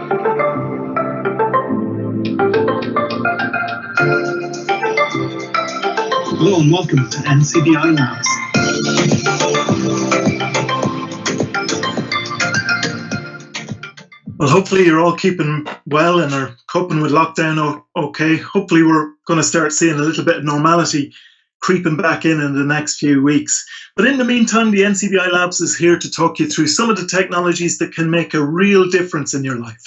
Hello and welcome to Ncbi Labs. Well, hopefully you're all keeping well and are coping with lockdown okay. Hopefully we're going to start seeing a little bit of normality creeping back in the next few weeks. But in the meantime, the Ncbi Labs is here to talk you through some of the technologies that can make a real difference in your life.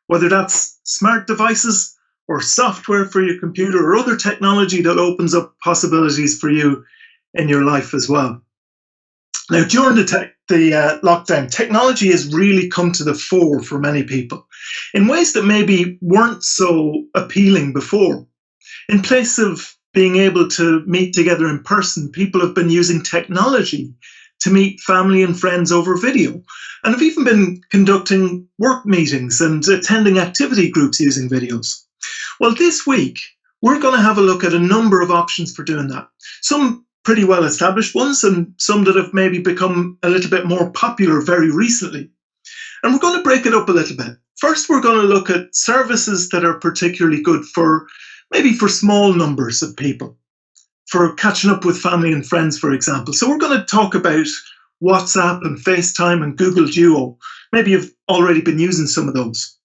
Whether that's smart devices or software for your computer or other technology that opens up possibilities for you in your life as well. Now, during the lockdown, technology has really come to the fore for many people in ways that maybe weren't so appealing before. In place of being able to meet together in person, people have been using technology to meet family and friends over video, and have even been conducting work meetings and attending activity groups using videos. Well, this week, we're going to have a look at a number of options for doing that. Some pretty well-established ones and some that have maybe become a little bit more popular very recently. And we're going to break it up a little bit. First, we're going to look at services that are particularly good for small numbers of people, for catching up with family and friends, for example. So we're going to talk about WhatsApp and Facetime and Google Duo. Maybe you've already been using some of those.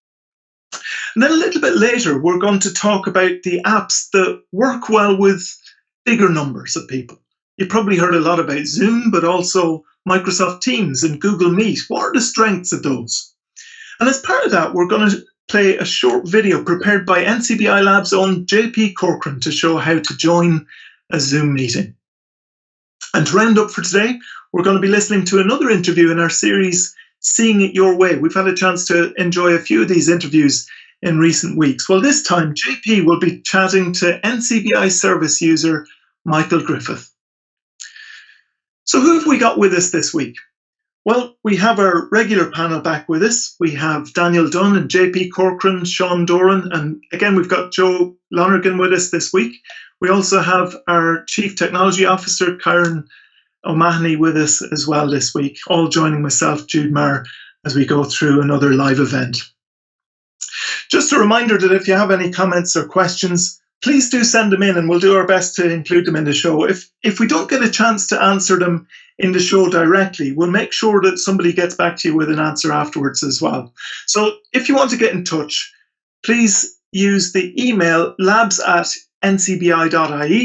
And then a little bit later, we're going to talk about the apps that work well with bigger numbers of people. You probably heard a lot about Zoom, but also Microsoft Teams and Google Meet. What are the strengths of those? And as part of that, we're going to play a short video prepared by Ncbi Labs' own JP Corcoran to show how to join a Zoom meeting. And to round up for today, we're going to be listening to another interview in our series, Seeing It Your Way. We've had a chance to enjoy a few of these interviews in recent weeks. Well, this time, JP will be chatting to Ncbi service user Michael Griffith. So who have we got with us this week? Well, we have our regular panel back with us. We have Daniel Dunn and JP Corcoran, Sean Doran, and again, we've got Joe Lonergan with us this week. We also have our Chief Technology Officer, Karen O'Mahony, with us as well this week, all joining myself, Jude Maher, as we go through another live event. Just a reminder that if you have any comments or questions, please do send them in and we'll do our best to include them in the show. If we don't get a chance to answer them in the show directly, we'll make sure that somebody gets back to you with an answer afterwards as well. So if you want to get in touch, please use the email labs@ncbi.ie,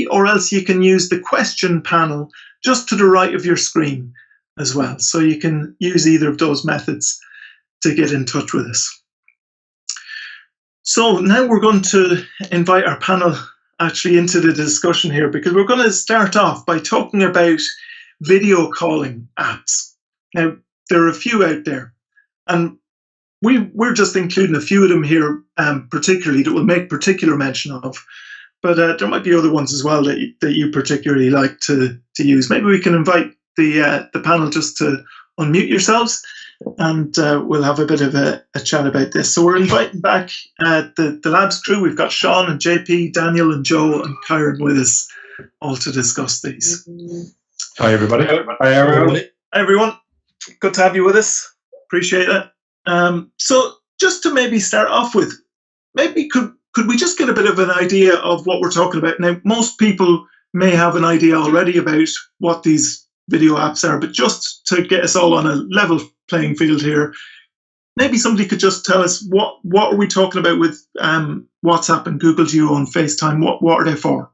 or else you can use the question panel just to the right of your screen as well. So you can use either of those methods to get in touch with us. So now we're going to invite our panel actually into the discussion here, because we're going to start off by talking about video calling apps. Now, there are a few out there, and we're just including a few of them here particularly that we'll make particular mention of. But there might be other ones as well that you particularly like to use. Maybe we can invite the panel just to unmute yourselves, and we'll have a bit of a chat about this. So we're inviting back the Labs crew. We've got Sean and JP, Daniel and Joe and Kyron with us all to discuss these. Hi, everybody. Hi, everyone. Hi, everyone. Good to have you with us. Appreciate it. So just to maybe start off with, maybe could we just get a bit of an idea of what we're talking about? Now, most people may have an idea already about what these video apps are, but just to get us all on a level playing field here, maybe somebody could just tell us what are we talking about with WhatsApp and Google Duo and FaceTime? What are they for?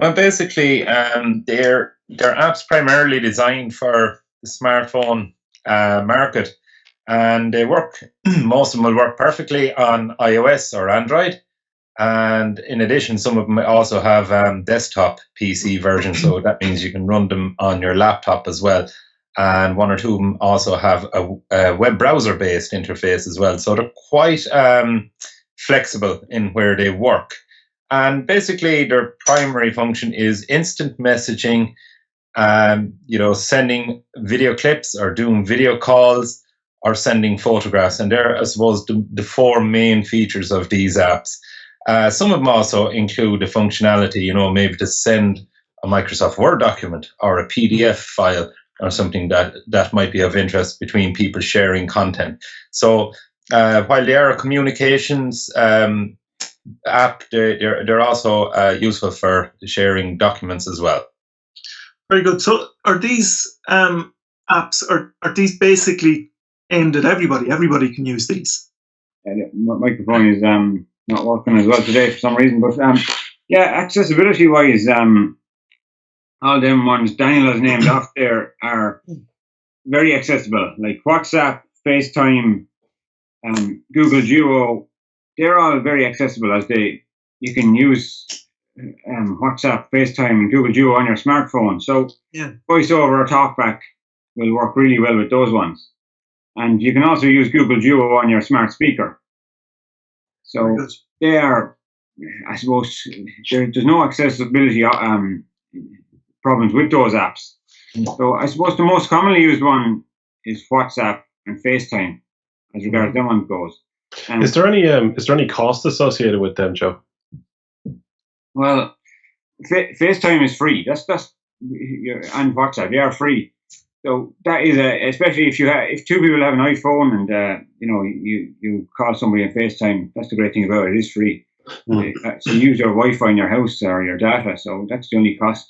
Well, basically, they're apps primarily designed for the smartphone market, and they work. Most of them will work perfectly on iOS or Android, and in addition, some of them also have desktop PC versions, so that means you can run them on your laptop as well. And one or two of them also have a web browser-based interface as well, so they're quite flexible in where they work. And basically, their primary function is instant messaging, sending video clips or doing video calls or sending photographs. And they're, I suppose, the four main features of these apps. Some of them also include the functionality, maybe to send a Microsoft Word document or a PDF file or something that might be of interest between people sharing content. So while they are a communications app, they're also useful for sharing documents as well. Very good. So are these apps, are these basically aimed at everybody? Everybody can use these? My microphone is not working as well today for some reason, but yeah, accessibility wise, all them ones Daniel has named off there are very accessible, like WhatsApp, FaceTime, Google Duo. They're all very accessible, as you can use WhatsApp, FaceTime, and Google Duo on your smartphone. So Voiceover or TalkBack will work really well with those ones. And you can also use Google Duo on your smart speaker. So they are, I suppose, there's no accessibility problems with those apps. So I suppose the most commonly used one is WhatsApp and FaceTime, as regards them one goes. Is there any cost associated with them, Joe? Well, FaceTime is free. That's and WhatsApp, they are free. So that is especially if two people have an iPhone and you call somebody on FaceTime. That's the great thing about it. It is free. So you use your Wi-Fi in your house or your data. So that's the only cost.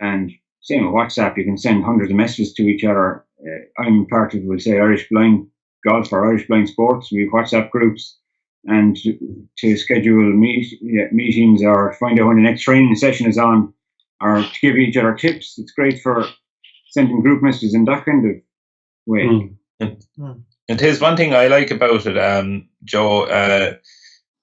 And same with WhatsApp, you can send hundreds of messages to each other. I'm part of, we'll say, Irish Blind Golf or Irish Blind Sports. We have WhatsApp groups, and to schedule meetings or find out when the next training session is on, or to give each other tips. It's great for sending group messages in that kind of way. And here's one thing I like about it, Joe.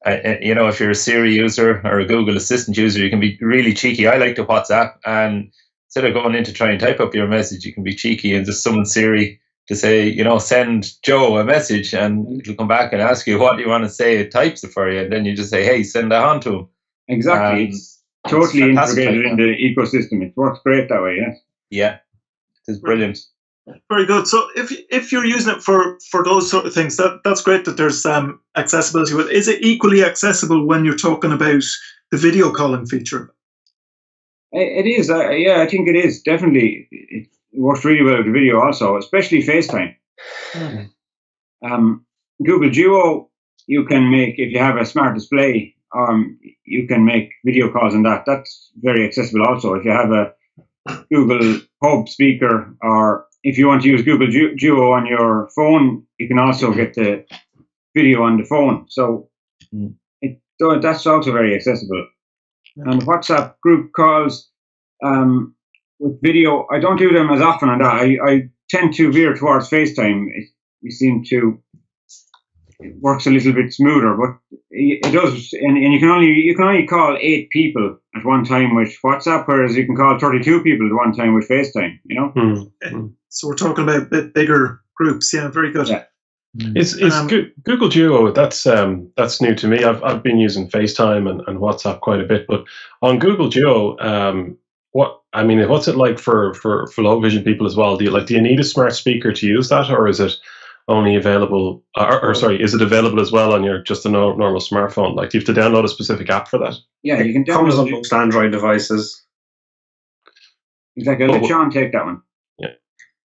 If you're a Siri user or a Google Assistant user, you can be really cheeky. I like the WhatsApp, and instead of going in to try and type up your message, you can be cheeky and just summon Siri to say, send Joe a message, and it'll come back and ask you what you want to say. It types it for you, and then you just say, hey, send that on to him. Exactly. It's totally integrated in the ecosystem. It works great that way, yes. Yeah, it is brilliant. Very good. So if you're using it for those sort of things, that's great that there's accessibility. But is it equally accessible when you're talking about the video calling feature? It is. I think it is. Definitely. It works really well with the video also, especially FaceTime. Google Duo, you can make, if you have a smart display, you can make video calls on that. That's very accessible also. If you have a Google Hub speaker, or if you want to use Google Duo on your phone, you can also get the video on the phone. So that's also very accessible. And WhatsApp group calls with video, I don't do them as often on that. I tend to veer towards FaceTime. It works a little bit smoother, but it does, and you can only call 8 people at one time with WhatsApp, whereas you can call 32 people at one time with FaceTime. So we're talking about a bit bigger groups. Yeah, very good. Yeah. Is Google Duo, that's new to me. I've been using FaceTime and WhatsApp quite a bit, but on Google Duo, what's it like for low vision people as well? Do you need a smart speaker to use that, or is it only available, is it available as well on your just a normal smartphone? Like, do you have to download a specific app for that? Yeah, you can download. Comes on most Android devices. Exactly. Let Sean take that one. Yeah,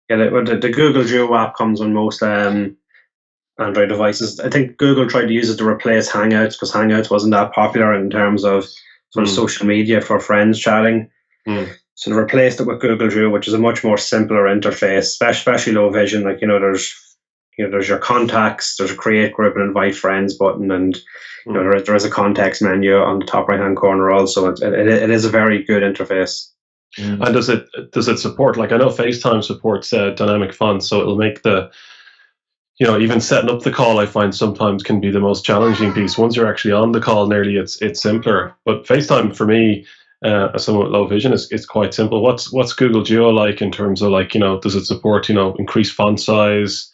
the Google Duo app comes on most Android devices. I think Google tried to use it to replace Hangouts because Hangouts wasn't that popular in terms of sort of social media for friends chatting. So they replaced it with Google Duo, which is a much more simpler interface, especially low vision. Like, there's your contacts, there's a create group and invite friends button, and there is a context menu on the top right hand corner also. It is a very good interface. And does it support, like, I know FaceTime supports dynamic fonts, so it'll make the, even setting up the call, I find sometimes can be the most challenging piece. Once you're actually on the call, nearly it's simpler. But FaceTime for me, as someone with low vision, is quite simple. What's Google Duo like in terms of, like, does it support increased font size,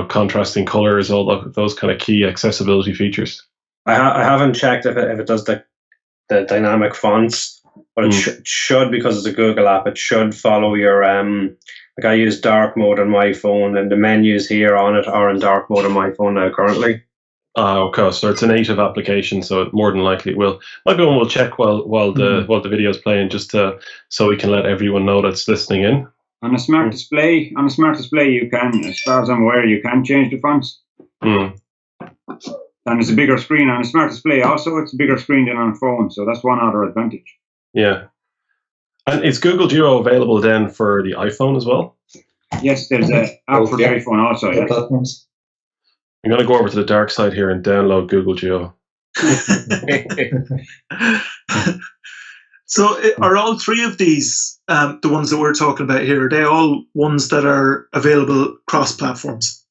contrasting colors, all those kind of key accessibility features? I haven't checked if it does the dynamic fonts, but it should, because it's a Google app. It should follow your like, I use dark mode on my phone, and the menus here on it are in dark mode on my phone now currently. Okay, so it's a native application, so more than likely it will. Maybe we'll check while the video is playing, just so we can let everyone know that's listening in. On a smart display, you can, as far as I'm aware, you can change the fonts. And it's a bigger screen on a smart display. Also, it's a bigger screen than on a phone, so that's one other advantage. Yeah. And is Google Duo available then for the iPhone as well? Yes, there's an app for the iPhone also. Other Yeah. platforms. I'm going to go over to the dark side here and download Google Duo. So are all three of these, the ones that we're talking about here, are they all ones that are available cross platforms?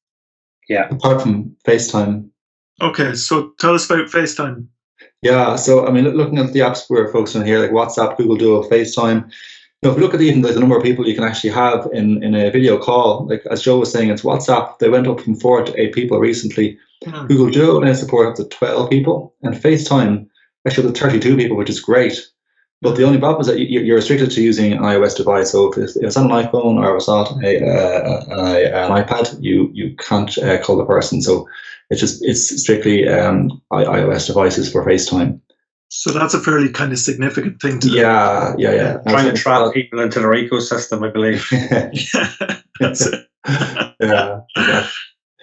Yeah. Apart from FaceTime. Okay, so tell us about FaceTime. Yeah, so I mean, looking at the apps we're focusing on here, like WhatsApp, Google Duo, FaceTime. If we look at even the number of people you can actually have in a video call, like as Joe was saying, it's WhatsApp. They went up from 4 to 8 people recently. Google Duo now support up to 12 people, and FaceTime actually up to 32 people, which is great. But the only problem is that you're restricted to using an iOS device. So if it's on an iPhone or it's on an iPad, you can't call the person. So it's strictly iOS devices for FaceTime. So that's a fairly kind of significant thing to do. Yeah. Trying to trap people into their ecosystem, I believe. That's it.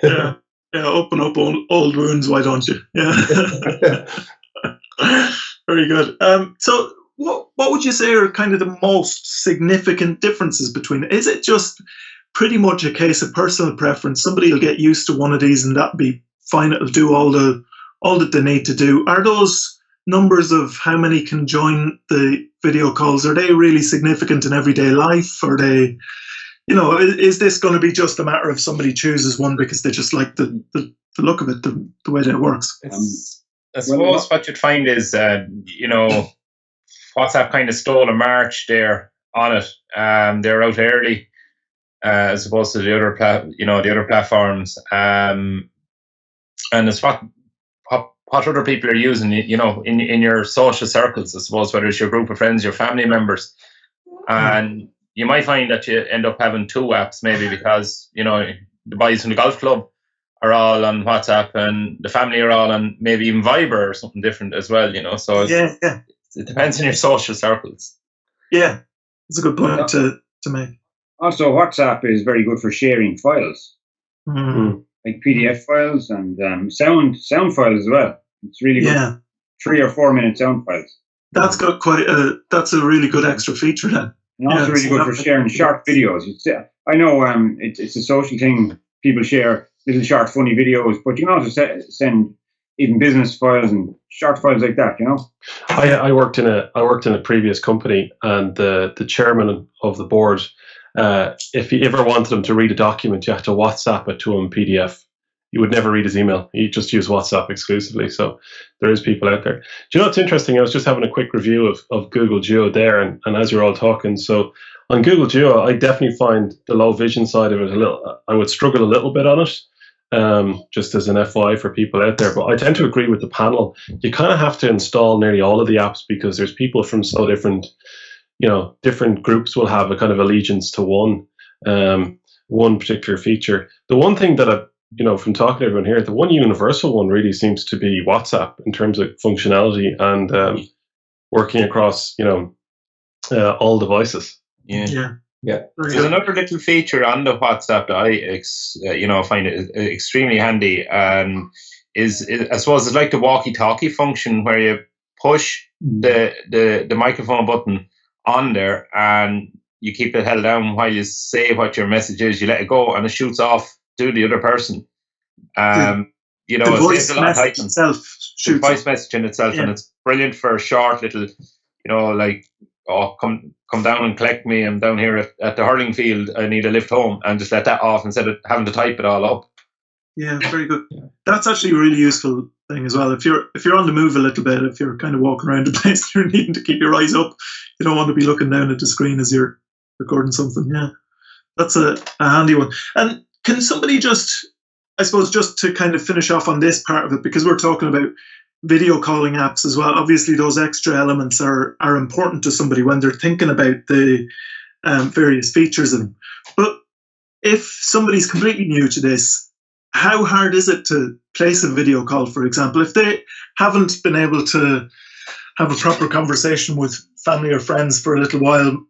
Yeah. Yeah, open up old wounds, why don't you? Yeah. Very good. So what would you say are kind of the most significant differences between it? Is it just pretty much a case of personal preference? Somebody will get used to one of these and that'll be fine. It'll do all that they need to do. Are those numbers of how many can join the video calls, are they really significant in everyday life? Are they, is this going to be just a matter of somebody chooses one because they just like the look of it, the way that it works? I suppose what you'd find is, WhatsApp kind of stole a march there on it. They're out early, as opposed to the other platforms. And it's what other people are using, in your social circles, I suppose, whether it's your group of friends, your family members. And you might find that you end up having 2 apps maybe because, the boys from the golf club are all on WhatsApp and the family are all on maybe even Viber or something different as well, So it depends on your social circles. Yeah, it's a good point to make. Also, WhatsApp is very good for sharing files. Like PDF files and sound files as well. It's really good. Yeah. 3 or 4 minute sound files. That's got that's a really good extra feature then. And also really good for sharing short videos. I know it's a social thing. People share little short funny videos, but you can also send even business files and short files like that, I worked in a previous company, and the chairman of the board, if you ever wanted him to read a document, you had to WhatsApp it to him PDF. You would never read his email. You just use WhatsApp exclusively. So there is people out there. Do you know what's interesting? I was just having a quick review of Google Duo there, and as you're all talking, so on Google Duo, I definitely find the low vision side of it I would struggle a little bit on it, just as an FYI for people out there. But I tend to agree with the panel. You kind of have to install nearly all of the apps because there's people from so different, different groups will have a kind of allegiance to one particular feature. The one thing that from talking to everyone here, the one universal one really seems to be WhatsApp in terms of functionality and working across, all devices. Yeah. There's another little feature on the WhatsApp that I find it extremely handy, and is I suppose it's like the walkie-talkie function where you push the microphone button on there and you keep it held down while you say what your message is. You let it go and it shoots off to the other person. The voice message itself the voice message in itself, and it's brilliant for short little, like, come down and collect me. I'm down here at the hurling field. I need a lift home, and just let that off instead of having to type it all up. Yeah, very good. That's actually a really useful thing as well. If you're on the move a little bit, if you're kind of walking around the place, you're needing to keep your eyes up. You don't want to be looking down at the screen as you're recording something. Yeah, that's a handy one. And can somebody just to kind of finish off on this part of it, because we're talking about video calling apps as well. Obviously, those extra elements are important to somebody when they're thinking about the various features of them. But if somebody's completely new to this, how hard is it to place a video call, for example, if they haven't been able to have a proper conversation with family or friends for a little while,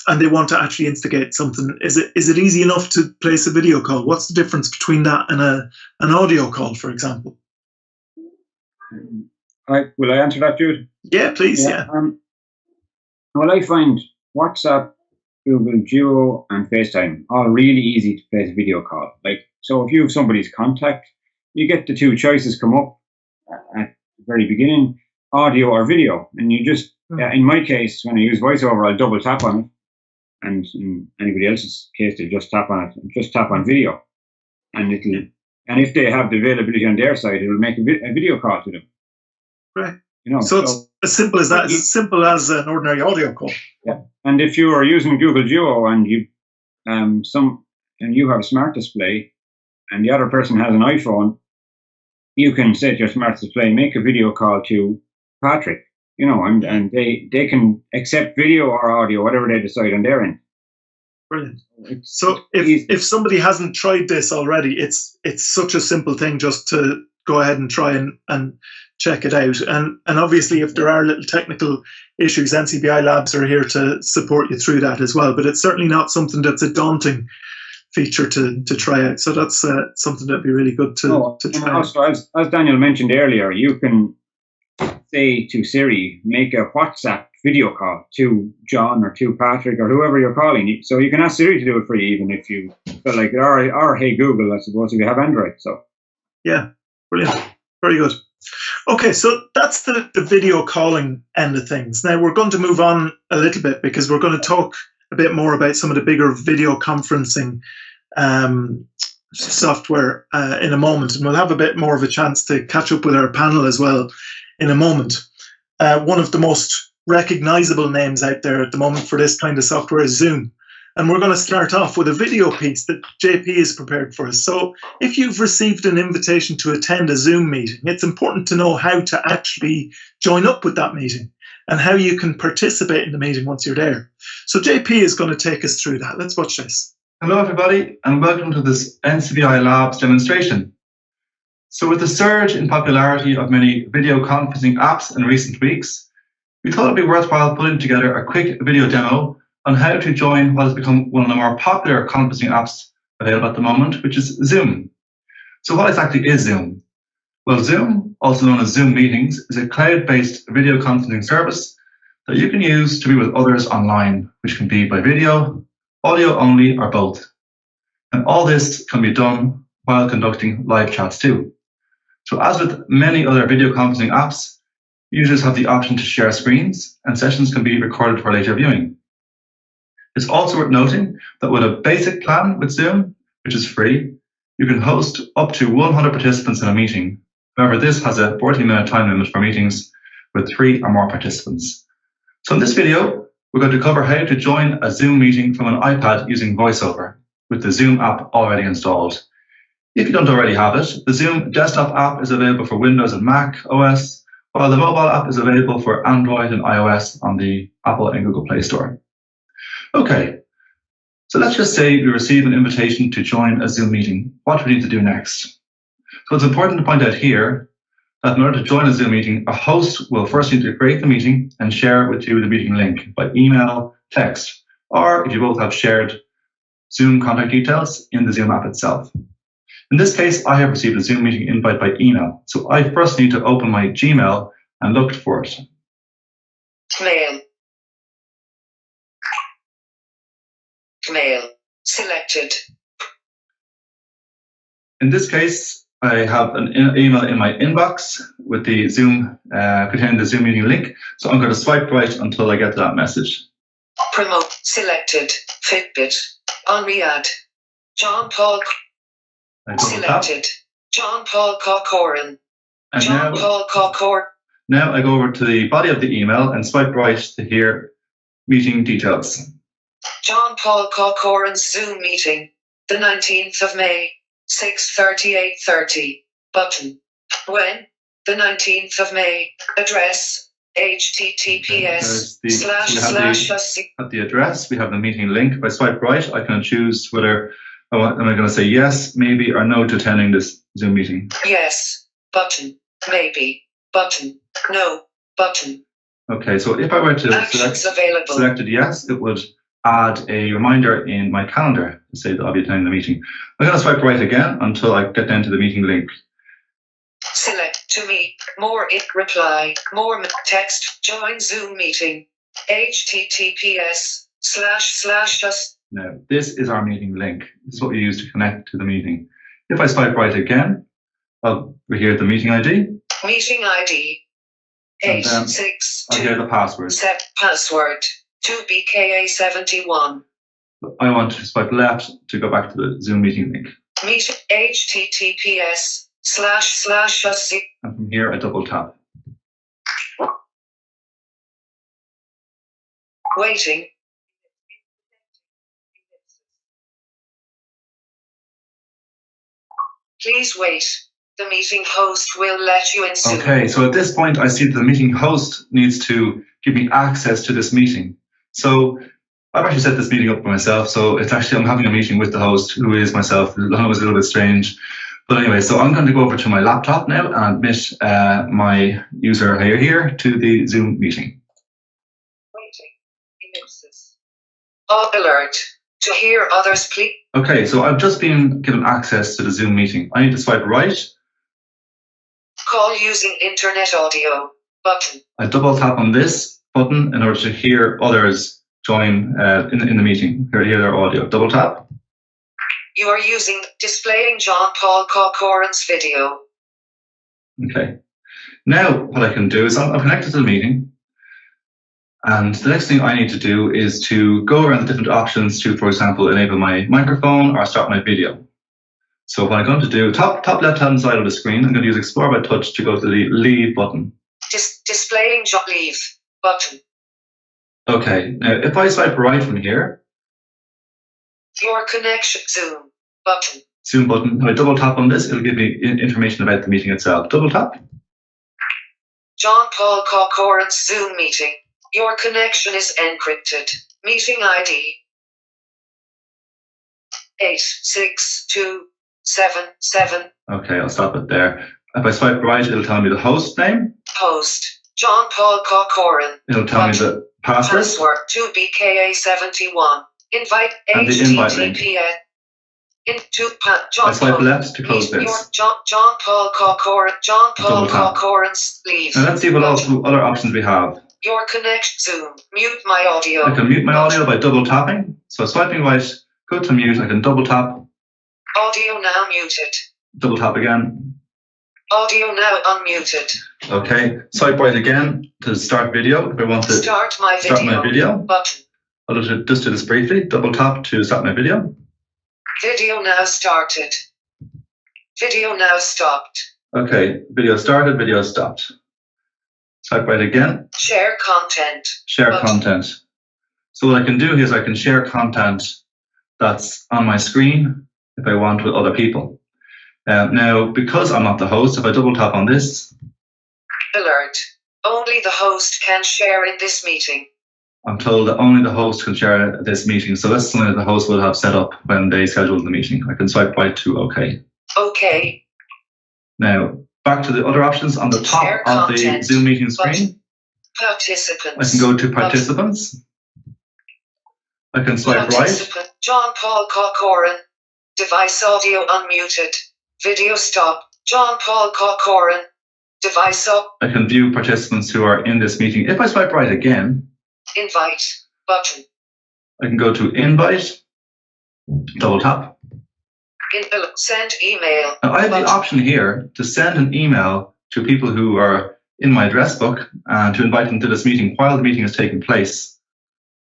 and they want to actually instigate something, is it easy enough to place a video call? What's the difference between that and an audio call, for example? Will I answer that, Jude? Yeah, please. Yeah. Well, I find WhatsApp, Google Duo, and FaceTime all really easy to place a video call. Like, so if you have somebody's contact, you get the two choices come up at the very beginning, audio or video, and you just, in my case, when I use VoiceOver, I'll double tap on it, and in anybody else's case, they just tap on it, just tap on video, and if they have the availability on their side, it'll make a video call to them. Right. So it's as simple as that. It's as simple as an ordinary audio call. Yeah. And if you are using Google Duo and you have a smart display, and the other person has an iPhone, you can say to your smart display, make a video call to Patrick. And they can accept video or audio, whatever they decide on their end. Brilliant. So if somebody hasn't tried this already, it's such a simple thing just to go ahead and try and check it out. And obviously, if there are little technical issues, NCBI Labs are here to support you through that as well. But it's certainly not something that's a daunting feature to try out. So that's something that'd be really good to try out. Also, as Daniel mentioned earlier, you can say to Siri, make a WhatsApp video call to John or to Patrick or whoever you're calling. So you can ask Siri to do it for you, even if you feel like it, or hey Google, I suppose, if you have Android. So yeah, brilliant, very good. Okay, so that's the video calling end of things. Now we're going to move on a little bit because we're going to talk a bit more about some of the bigger video conferencing software in a moment, and we'll have a bit more of a chance to catch up with our panel as well in a moment. One of the most recognizable names out there at the moment for this kind of software is Zoom. And we're going to start off with a video piece that JP has prepared for us. So if you've received an invitation to attend a Zoom meeting, it's important to know how to actually join up with that meeting and how you can participate in the meeting once you're there. So JP is going to take us through that. Let's watch this. Hello, everybody, and welcome to this NCBI Labs demonstration. So with the surge in popularity of many video conferencing apps in recent weeks, we thought it'd be worthwhile putting together a quick video demo on how to join what has become one of the more popular conferencing apps available at the moment, which is Zoom. So what exactly is Zoom? Well, Zoom, also known as Zoom Meetings, is a cloud-based video conferencing service that you can use to be with others online, which can be by video, audio only, or both. And all this can be done while conducting live chats too. So as with many other video conferencing apps, users have the option to share screens, and sessions can be recorded for later viewing. It's also worth noting that with a basic plan with Zoom, which is free, you can host up to 100 participants in a meeting. However, this has a 40-minute time limit for meetings with 3 or more participants. So in this video, we're going to cover how to join a Zoom meeting from an iPad using VoiceOver with the Zoom app already installed. If you don't already have it, the Zoom desktop app is available for Windows and Mac OS, while the mobile app is available for Android and iOS on the Apple and Google Play Store. Okay, so let's just say we receive an invitation to join a Zoom meeting. What do we need to do next? So it's important to point out here that in order to join a Zoom meeting, a host will first need to create the meeting and share with you the meeting link by email, text, or if you both have shared Zoom contact details in the Zoom app itself. In this case, I have received a Zoom meeting invite by email, so I first need to open my Gmail and look for it. Mail selected. In this case, I have an email in my inbox with the Zoom containing the Zoom meeting link. So I'm going to swipe right until I get to that message. Promote selected. Fitbit on Riyadh. John Paul selected. John Paul Corcoran. John Paul Corcoran. Now I go over to the body of the email and swipe right to hear meeting details. John Paul Corcoran's Zoom meeting, the 19th of May, 6:30, 8:30. Button. When? The 19th of May. Address, https // At the address, we have the meeting link. If I swipe right, I can choose whether am I going to say yes, maybe, or no to attending this Zoom meeting. Yes. Button. Maybe. Button. No. Button. Okay, so if I were to select selected yes, it would add a reminder in my calendar to say that I'll be attending the meeting. I'm going to swipe right again until I get down to the meeting link. Select to me. More reply. More text. Join Zoom meeting. https:// Now, this is our meeting link. This is what we use to connect to the meeting. If I swipe right again, we hear the meeting ID. Meeting ID. And then 862. I hear the password. Set password. 2BKA71. I want to swipe left to go back to the Zoom meeting link. Meet https:// And from here, I double tap. Waiting. Please wait. The meeting host will let you in soon. Okay, so at this point, I see that the meeting host needs to give me access to this meeting. So I've actually set this meeting up for myself. So it's actually, I'm having a meeting with the host, who is myself. I know it's a little bit strange. But anyway, so I'm going to go over to my laptop now and admit my user here to the Zoom meeting. Waiting. Ellipsis. Alert. To hear others, please. Okay, so I've just been given access to the Zoom meeting. I need to swipe right. Call using internet audio button. I double tap on this button in order to hear others join in the meeting, hear their audio. Double tap. You are using displaying John Paul Corcoran's video. Okay. Now what I can do is I'm connected to the meeting. And the next thing I need to do is to go around the different options to, for example, enable my microphone or start my video. So what I'm going to do, top left-hand side of the screen, I'm going to use Explore by Touch to go to the Leave button. Displaying Leave button. Okay, now if I swipe right from here, your connection Zoom button. Zoom button, if I double tap on this, it'll give me information about the meeting itself. Double tap. John Paul Corcoran's Zoom meeting. Your connection is encrypted. Meeting ID 86277. Okay, I'll stop it there. If I swipe right, it'll tell me the host name. Host John Paul Corcoran. It'll tell me the password. Password 2BKA71. Invite and the invite link. John I swipe left to close this. John Paul Corcoran. John Paul Corcoran's Leave. Now let's see what other options we have. Your connect Zoom. Mute my audio. I can mute my audio by double tapping. So swiping right, go to mute. I can double tap. Audio now muted. Double tap again. Audio now unmuted. Okay. Swipe right again to start video. If I want to start my video button. I'll just do this briefly. Double tap to start my video. Video now started. Video now stopped. Okay. Video started. Video stopped. Swipe right again. Share content. Share content. So what I can do here is I can share content that's on my screen if I want with other people. Now, because I'm not the host, if I double tap on this. Alert. Only the host can share in this meeting. I'm told that only the host can share this meeting. So that's something that the host will have set up when they schedule the meeting. I can swipe right to OK. OK. Now, back to the other options on the top of the Zoom meeting screen. Participants. I can go to participants. I can swipe right. John Paul Corcoran. Device audio unmuted. Video stop. John Paul Corcoran. Device up. I can view participants who are in this meeting. If I swipe right again. Invite button. I can go to invite. Double tap. Send email. Now I have the option here to send an email to people who are in my address book and to invite them to this meeting while the meeting is taking place.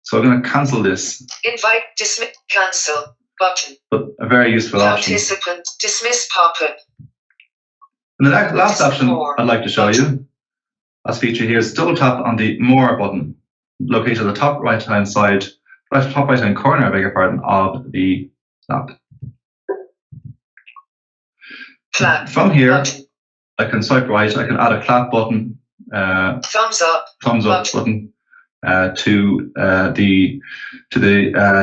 So I'm going to cancel this. Invite, dismiss, cancel button. But a very useful option. Participant, dismiss pop-up. And the last option I'd like to show you, last feature here, is double tap on the More button, located at the top right-hand side, top right-hand corner, I beg your pardon, of the app. From here, button. I can swipe right. I can add a clap button, thumbs up button to the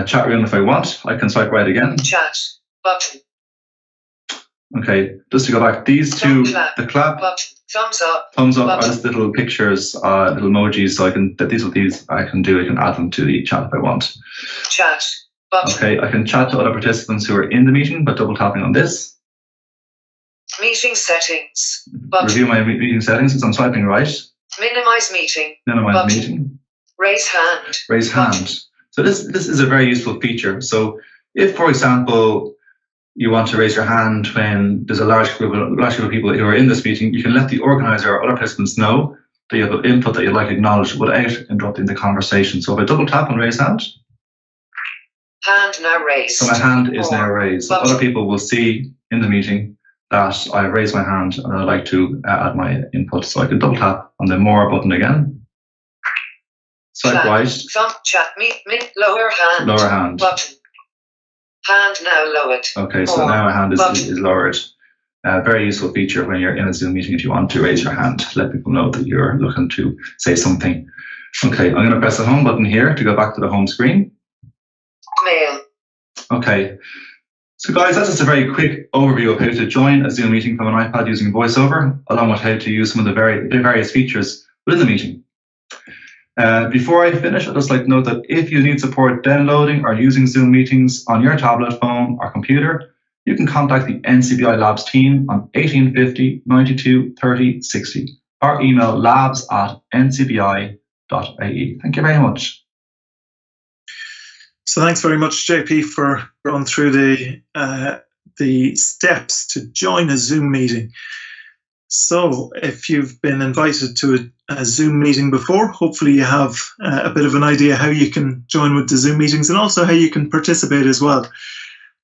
chat room if I want. I can swipe right again. Chat button. Okay, just to go back, these two, the clap, button, thumbs up, are button. just little pictures, little emojis. So I can these I can do. I can add them to the chat if I want. Chat button. Okay, I can chat to other participants who are in the meeting by double tapping on this. Meeting settings button. Review my meeting settings as I'm swiping right. Minimize meeting. Minimize button. meeting. Raise hand. Raise button. hand. So this is a very useful feature. So if, for example, you want to raise your hand when there's a large group of people who are in this meeting, you can let the organizer or other participants know that you have an input that you'd like to acknowledge without interrupting the conversation. So if I double tap on raise hand, hand now raised. So my hand is now raised. So button. other people will see in the meeting that I raise my hand and I'd like to add my input. So I can double tap on the more button again. Swipe right. Thumb chat lower hand. Lower hand. Button. Hand now lowered. Okay, so now my hand is lowered. Very useful feature when you're in a Zoom meeting if you want to raise your hand. Let people know that you're looking to say something. Okay, I'm going to press the home button here to go back to the home screen. Mail. Okay. So guys, that's just a very quick overview of how to join a Zoom meeting from an iPad using VoiceOver, along with how to use some of the various features within the meeting. Before I finish, I'd just like to note that if you need support downloading or using Zoom meetings on your tablet, phone, or computer, you can contact the NCBI Labs team on 1850 92 30 60 or email labs@ncbi.ie. Thank you very much. So thanks very much, JP, for going through the steps to join a Zoom meeting. So if you've been invited to a Zoom meeting before, hopefully you have a bit of an idea how you can join with the Zoom meetings and also how you can participate as well.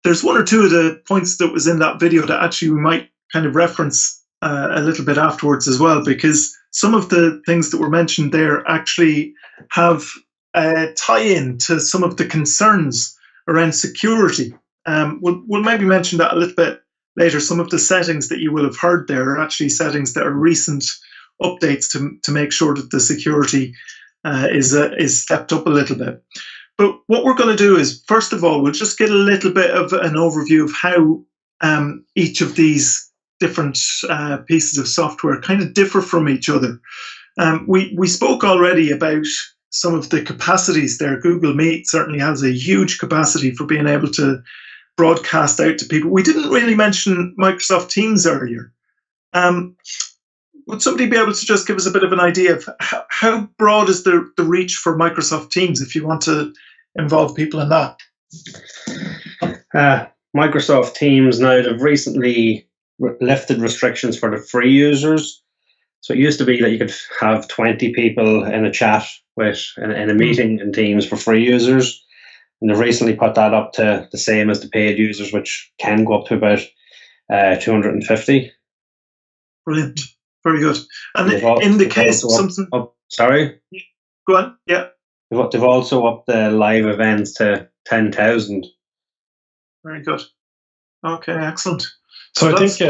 There's one or two of the points that was in that video that actually we might kind of reference a little bit afterwards as well, because some of the things that were mentioned there actually have tie-in to some of the concerns around security. We'll maybe mention that a little bit later. Some of the settings that you will have heard there are actually settings that are recent updates to make sure that the security is stepped up a little bit. But what we're going to do is, first of all, we'll just get a little bit of an overview of how each of these different pieces of software kind of differ from each other. We spoke already about some of the capacities there. Google Meet certainly has a huge capacity for being able to broadcast out to people. We didn't really mention Microsoft Teams earlier. Would somebody be able to just give us a bit of an idea of how broad is the reach for Microsoft Teams if you want to involve people in that? Microsoft Teams now have recently lifted restrictions for the free users. So it used to be that you could have 20 people in a chat in a meeting in Teams for free users. And they've recently put that up to the same as the paid users, which can go up to about 250. Brilliant. Very good. And in the case of something... sorry? Go on, yeah. They've also upped the live events to 10,000. Very good. Okay, excellent. So I think...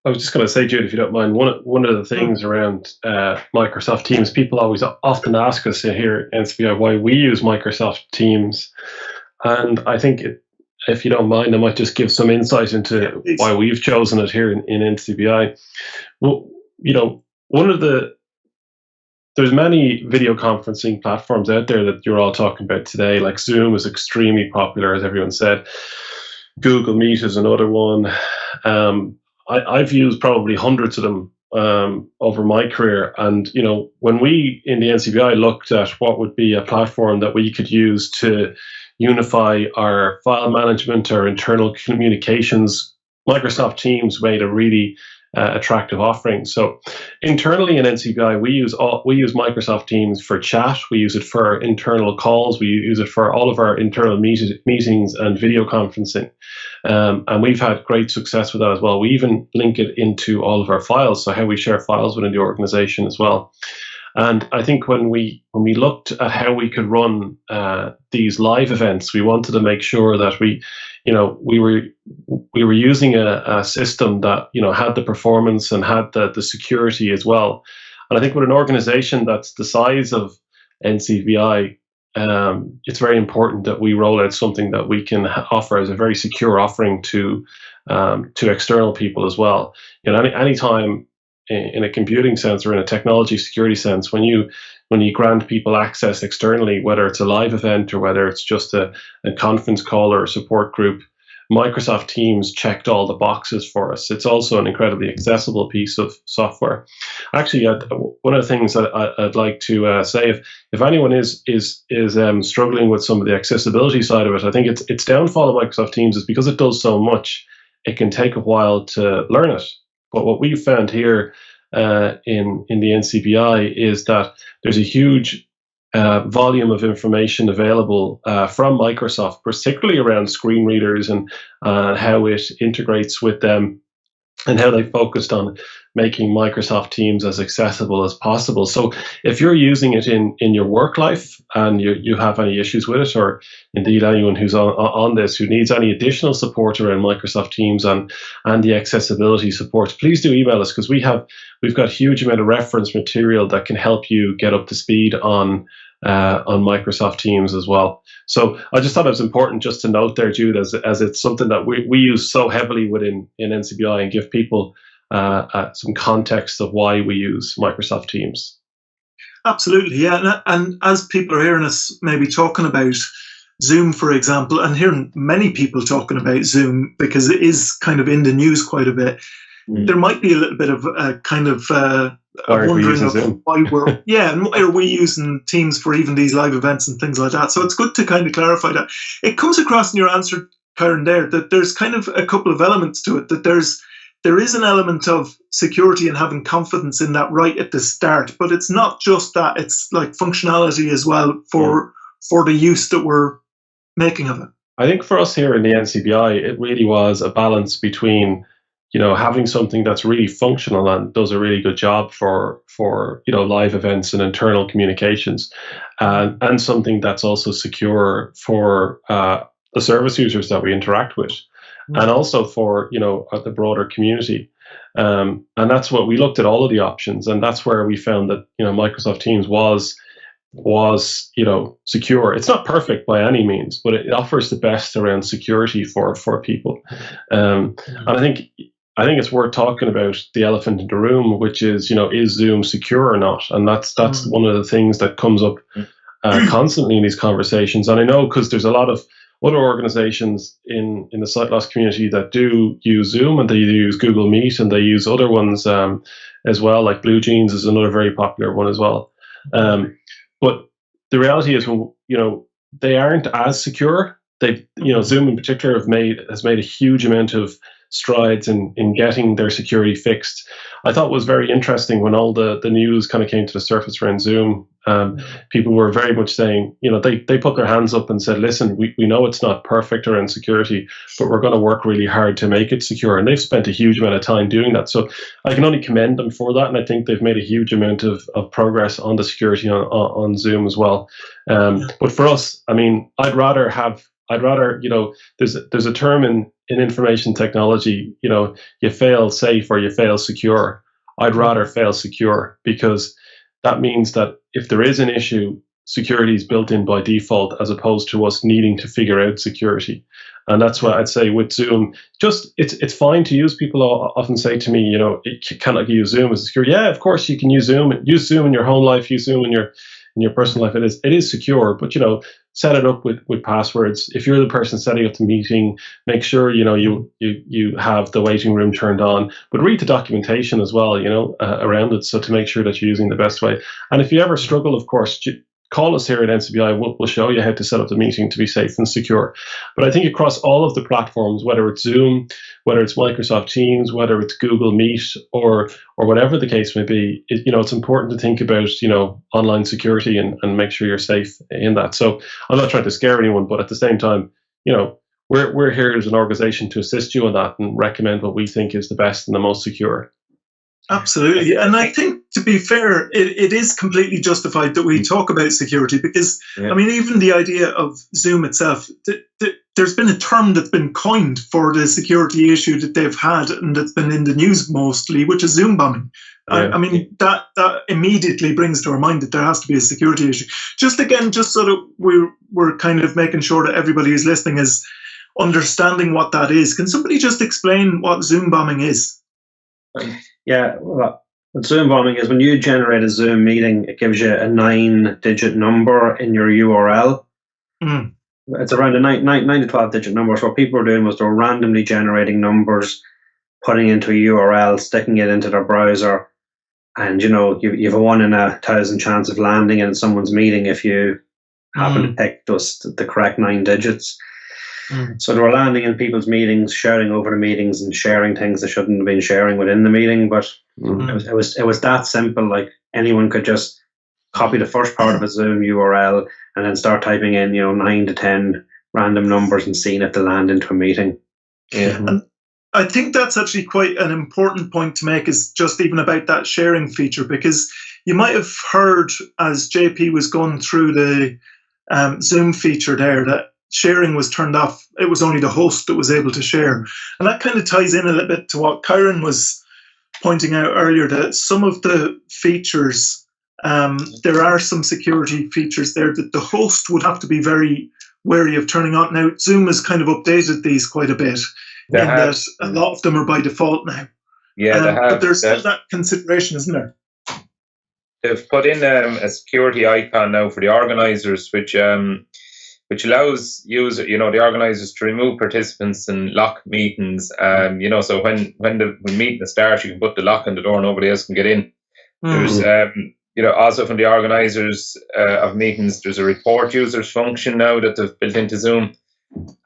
I was just going to say, Jude, if you don't mind, one of the things around Microsoft Teams, people often ask us here at NCBI why we use Microsoft Teams. And I think, if you don't mind, I might just give some insight into why we've chosen it here in NCBI. Well, there's many video conferencing platforms out there that you're all talking about today. Like Zoom is extremely popular, as everyone said. Google Meet is another one. I've used probably hundreds of them over my career. And, when we in the NCBI looked at what would be a platform that we could use to unify our file management, our internal communications, Microsoft Teams made a really attractive offering. So internally in NCBI, we use Microsoft Teams for chat. We use it for internal calls. We use it for all of our internal meetings and video conferencing. And we've had great success with that as well. We even link it into all of our files, so how we share files within the organization as well. And I think when we looked at how we could run these live events, we wanted to make sure that we were using a system that had the performance and had the security as well. And I think with an organization that's the size of NCBI, it's very important that we roll out something that we can offer as a very secure offering to to external people as well. Any time in a computing sense or in a technology security sense, when you grant people access externally, whether it's a live event or whether it's just a conference call or a support group, Microsoft Teams checked all the boxes for us. It's also an incredibly accessible piece of software. Actually, one of the things that I'd like to say, if anyone is struggling with some of the accessibility side of it, I think its downfall of Microsoft Teams is because it does so much, it can take a while to learn it. But what we've found here in the NCBI is that there's a huge volume of information available from Microsoft, particularly around screen readers and how it integrates with them and how they focused on making Microsoft Teams as accessible as possible. So if you're using it in your work life and you have any issues with it, or indeed anyone who's on this who needs any additional support around Microsoft Teams and the accessibility support, please do email us, because we've got a huge amount of reference material that can help you get up to speed on Microsoft Teams as well. So I just thought it was important just to note there, Jude, as it's something that we use so heavily within NCBI, and give people some context of why we use Microsoft Teams. Absolutely, yeah. And as people are hearing us maybe talking about Zoom, for example, and hearing many people talking about Zoom because it is kind of in the news quite a bit, there might be a little bit of a kind of wondering of why and why are we using Teams for even these live events and things like that. So it's good to kind of clarify that. It comes across in your answer, Karen, there, that there's kind of a couple of elements to it, that there is an element of security and having confidence in that right at the start, but it's not just that, it's like functionality as well for the use that we're making of it. I think for us here in the NCBI, it really was a balance between having something that's really functional and does a really good job for live events and internal communications, and something that's also secure for the service users that we interact with, and also for the broader community. And that's what we looked at, all of the options, and that's where we found that Microsoft Teams was secure. It's not perfect by any means, but it offers the best around security for people. And I think it's worth talking about the elephant in the room, which is, is Zoom secure or not? And that's one of the things that comes up constantly in these conversations. And I know because there's a lot of other organizations in the sight loss community that do use Zoom, and they use Google Meet, and they use other ones as well, like Blue Jeans is another very popular one as well. But the reality is, they aren't as secure. Zoom in particular has made a huge amount of strides in getting their security fixed. I thought it was very interesting when all the news kind of came to the surface around Zoom. People were very much saying, they put their hands up and said, listen, we know it's not perfect around security, but we're going to work really hard to make it secure. And they've spent a huge amount of time doing that. So I can only commend them for that. And I think they've made a huge amount of progress on the security on Zoom as well. But for us, I'd rather, there's a term in information technology, you fail safe or you fail secure. I'd rather fail secure, because that means that if there is an issue, security is built in by default, as opposed to us needing to figure out security. And that's why I'd say with Zoom, it's fine to use. People often say to me, cannot use Zoom as secure. Yeah, of course you can use Zoom. Use Zoom in your home life. Use Zoom in your personal life. It is secure, but set it up with passwords. If you're the person setting up the meeting, make sure you have the waiting room turned on, but read the documentation as well, around it, so to make sure that you're using the best way. And if you ever struggle, of course, call us here at NCBI. We'll show you how to set up the meeting to be safe and secure. But I think across all of the platforms, whether it's Zoom, whether it's Microsoft Teams, whether it's Google Meet, or whatever the case may be, it's important to think about online security and make sure you're safe in that. So I'm not trying to scare anyone, but at the same time, we're here as an organization to assist you on that and recommend what we think is the best and the most secure. Absolutely. And I think, to be fair, it is completely justified that we talk about security, because, even the idea of Zoom itself, there's been a term that's been coined for the security issue that they've had and that's been in the news mostly, which is Zoom bombing. Yeah. That immediately brings to our mind that there has to be a security issue. Just so that we're kind of making sure that everybody who's listening is understanding what that is. Can somebody just explain what Zoom bombing is? Yeah, well, what Zoom bombing is when you generate a Zoom meeting, it gives you a 9-digit number in your URL. It's around a 9 to 12-digit number. So what people were doing was they were randomly generating numbers, putting into a URL, sticking it into their browser, and you have a 1 in 1,000 chance of landing in someone's meeting if you happen to pick the correct 9 digits. So they were landing in people's meetings, shouting over the meetings, and sharing things they shouldn't have been sharing within the meeting. But it was that simple. Like anyone could just copy the first part of a Zoom URL and then start typing in 9 to 10 random numbers and seeing if they land into a meeting. Yeah. And I think that's actually quite an important point to make, is just even about that sharing feature, because you might have heard as JP was going through the Zoom feature there that sharing was turned off. It was only the host that was able to share. And that kind of ties in a little bit to what Kyron was pointing out earlier, that some of the features, there are some security features there that the host would have to be very wary of turning on. Now, Zoom has kind of updated these quite a bit, that a lot of them are by default now. Yeah, they have. But there's still that consideration, isn't there? They've put in a security icon now for the organisers, which allows the organisers to remove participants and lock meetings. So when the meeting starts, you can put the lock on the door, nobody else can get in. There's also from the organisers of meetings, there's a report users function now that they've built into Zoom,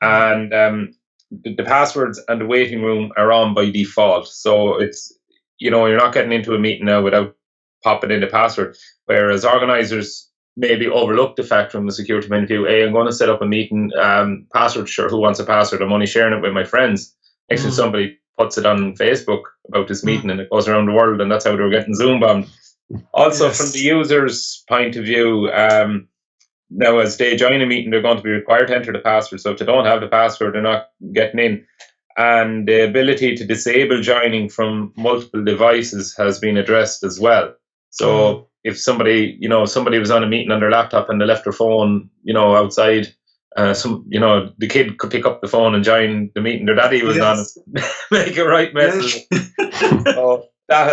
and the passwords and the waiting room are on by default. So it's you're not getting into a meeting now without popping in the password. Whereas organisers maybe overlook the fact from a security point of view, hey, I'm going to set up a meeting, password, sure, who wants a password? I'm only sharing it with my friends. Next time somebody puts it on Facebook about this meeting and it goes around the world, and that's how they were getting Zoom bombed. Also, from the user's point of view, now as they join a meeting, they're going to be required to enter the password. So if they don't have the password, they're not getting in. And the ability to disable joining from multiple devices has been addressed as well. So if somebody was on a meeting on their laptop and they left their phone, outside, the kid could pick up the phone and join the meeting their daddy was on it, make a right mess. So that